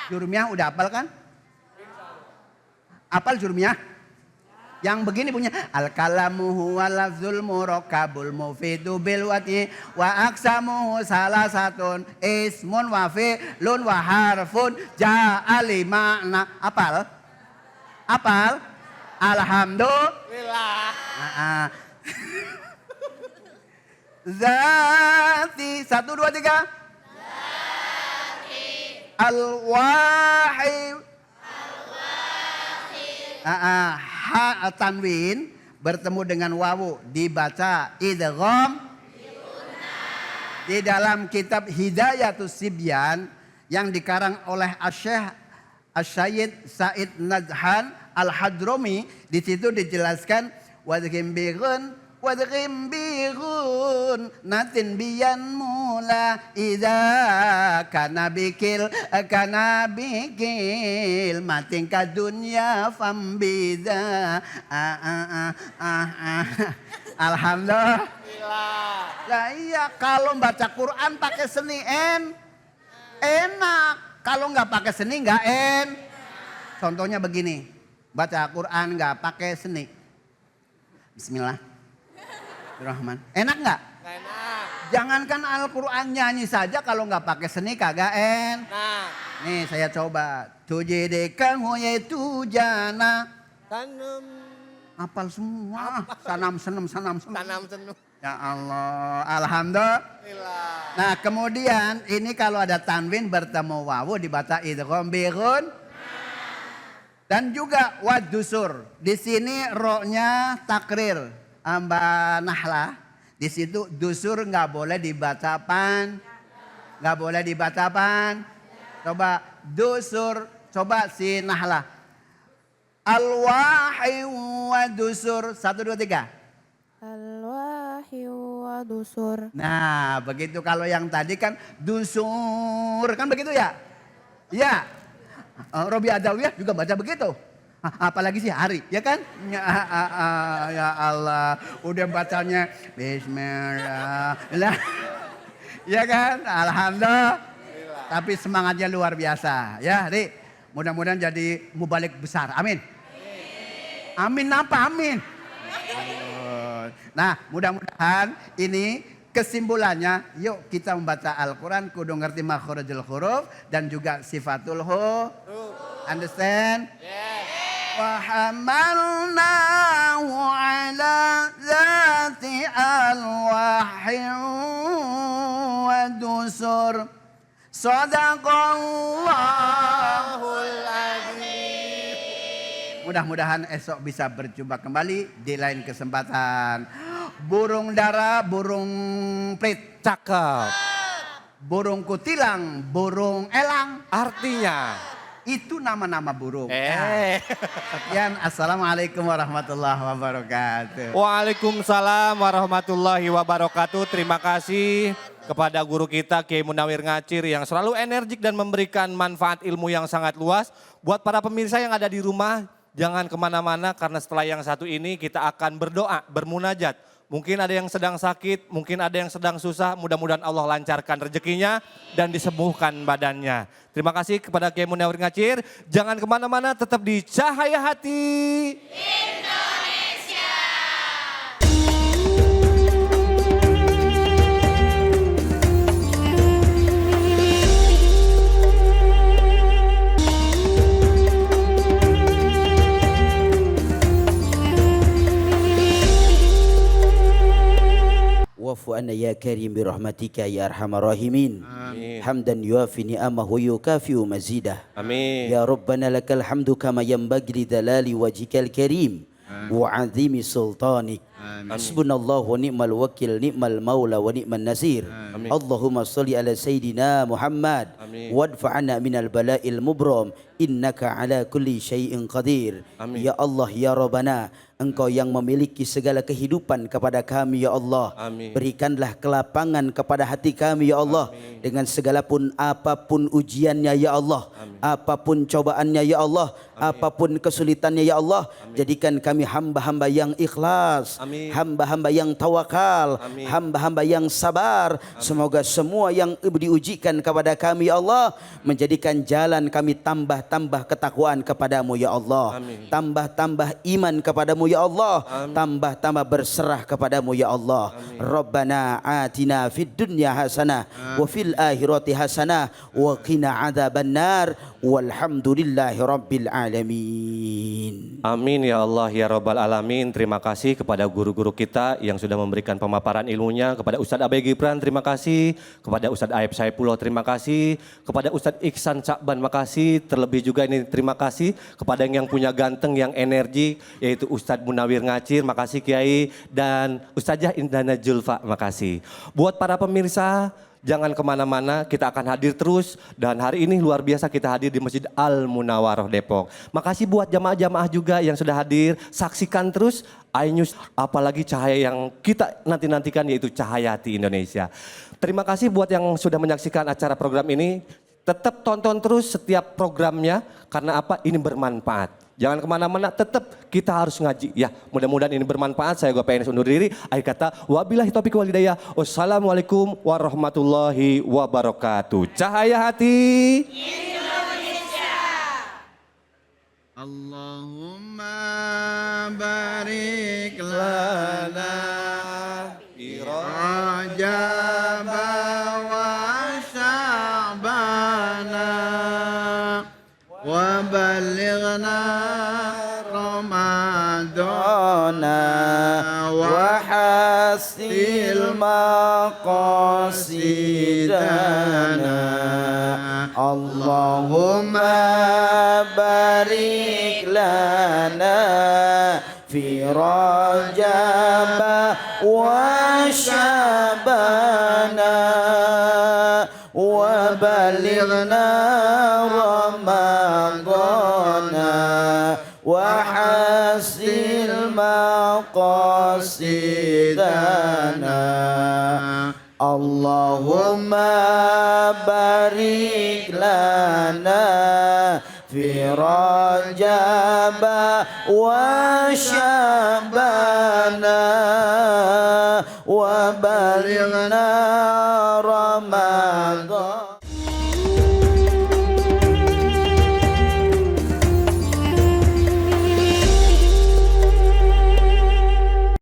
Jurumiyah udah hafal kan? Hafal jurumiyah? Yang begini punya al-kalamu huwa lafzul murakkabul mufidu bil wati wa aqsamuhu salasatun ismun wa fi'lun wa harfun ja'a li ma'na. Apal? Apal? Alhamdulillah. Zati 1 2 3 Al-wahid. Ha tanwin bertemu dengan wawu dibaca idgham. Di dalam kitab Hidayatus Sibyan yang dikarang oleh Asy-Syaikh Asy-Syaikh Said Nadhan Al-Hadrami, di situ dijelaskan wadghim bighun natin biyan mula idza kana bikil matin ka dunya fambiza. Alhamdulillah. Lah iya, kalau baca Quran pakai seni enak, kalau nggak pakai seni nggak Contohnya begini, baca Quran nggak pakai seni. Bismillah. Rahman. Enak nggak? Enak. Jangankan Al-Quran nyanyi saja kalau nggak pakai seni kagak Nah. Nih saya coba. Tujidekang hoyetu jana. Tanam. Hafal semua. Sanam senum. Tanam senum. Ya Allah. Alhamdulillah. Nah kemudian ini kalau ada tanwin bertemu wawu dibaca idgham bighun. Dan juga wadusur. Di sini ro-nya takrir. Mbak Nahla, di situ dusur nggak boleh dibaca pan, nggak boleh dibaca pan. Coba dusur, coba si Nahla. Al-wahi wa dusur 1 2 3. Al-wahi wa dusur. Nah, begitu kalau yang tadi kan dusur, kan begitu ya? Ya. Robi Adawiyah juga baca begitu. Apalagi sih hari, ya kan? Ya Allah, udah bacanya Bismillah. Ya kan? Alhamdulillah. Tapi semangatnya luar biasa. Ya, Ri. Mudah-mudahan jadi mubalik besar. Amin. Amin apa? Amin. Nah, mudah-mudahan ini kesimpulannya, yuk kita membaca Al-Quran kudu ngerti makhrajul huruf dan juga sifatul huruf. Understand? وحملناه على ذات ألواح ودسر صدق Allahul Azim. Mudah-mudahan esok bisa berjumpa kembali di lain kesempatan. Burung dara, burung prit. Cakep. Burung kutilang, burung elang. Artinya? Itu nama-nama burung. Sekian, assalamualaikum warahmatullahi wabarakatuh. Waalaikumsalam warahmatullahi wabarakatuh. Terima kasih kepada guru kita Kiai Munawir Ngacir yang selalu energik dan memberikan manfaat ilmu yang sangat luas. Buat para pemirsa yang ada di rumah, jangan kemana-mana karena setelah yang satu ini kita akan berdoa, bermunajat. Mungkin ada yang sedang sakit, mungkin ada yang sedang susah. Mudah-mudahan Allah lancarkan rezekinya dan disembuhkan badannya. Terima kasih kepada Kiai Munawir Ngacir. Jangan kemana-mana, tetap di Cahaya Hati Indonesia. Wa'fu anna ya karim bi rahmatika ya arhamar rahimin. Hamdan yuafi ni'amahu wa yukafi'u mazidah. Amin. Ya Rabbana lakal hamdu kama yanbaghi li dalali wajhikal karim wa 'azimi sultanik. Hasbunallahu wa ni'mal wakil, ni'mal maula wa ni'man nasir. Allahumma shalli ala sayidina Muhammad wadfa'na minal bala'il mubram innaka ala kulli syai'in qadir. Ya Allah ya Rabbana, Engkau yang memiliki segala kehidupan kepada kami ya Allah. Berikanlah kelapangan kepada hati kami ya Allah. Dengan segala pun apapun ujiannya ya Allah. Apapun cobaannya ya Allah. Apapun kesulitannya ya Allah. Jadikan kami hamba-hamba yang ikhlas. hamba-hamba yang tawakal, hamba-hamba yang sabar. Semoga semua yang diujikan kepada kami ya Allah, menjadikan jalan kami tambah-tambah ketakwaan kepadamu ya Allah, tambah-tambah iman kepadamu ya Allah, tambah-tambah berserah kepadamu ya Allah. Rabbana atina fid dunya hasanah wa fil akhirati hasanah wa qina adzabannar walhamdulillahi rabbil alamin. Amin ya Allah ya Rabbal Alamin. Terima kasih kepada guru-guru kita yang sudah memberikan pemaparan ilmunya. Kepada Ustadz Abai Gibran terima kasih. Kepada Ustadz Aib Saipullah terima kasih. Kepada Ustadz Iksan Cakban makasih. Terlebih juga ini terima kasih kepada yang punya ganteng, yang energi, yaitu Ustadz Munawir Ngacir, makasih Kiai. Dan Ustazah Indana Julfa, makasih. Buat para pemirsa, jangan kemana-mana, kita akan hadir terus. Dan hari ini luar biasa kita hadir di Masjid Al-Munawaroh Depok. Makasih buat jamaah-jamaah juga yang sudah hadir. Saksikan terus iNews, apalagi cahaya yang kita nanti-nantikan yaitu Cahaya Hati Indonesia. Terima kasih buat yang sudah menyaksikan acara program ini. Tetap tonton terus setiap programnya, karena apa? Ini bermanfaat. Jangan kemana-mana, tetap kita harus ngaji. Ya, mudah-mudahan ini bermanfaat. Saya PNS undur diri. Akhir kata, wabillahi taufiq wal hidayah. Wassalamualaikum warahmatullahi wabarakatuh. Cahaya Hati Indonesia. Allahumma barik lana fi Rajab wa Sya'bana wa balighna Ramadana wa hasil maqasidana. Allahumma barik lana fi Rajab wa Sya'bana wa balighna Ramadana wa hasil maqasidana. Allahumma barik lana fi Rajab wa Sya'bana wa balighna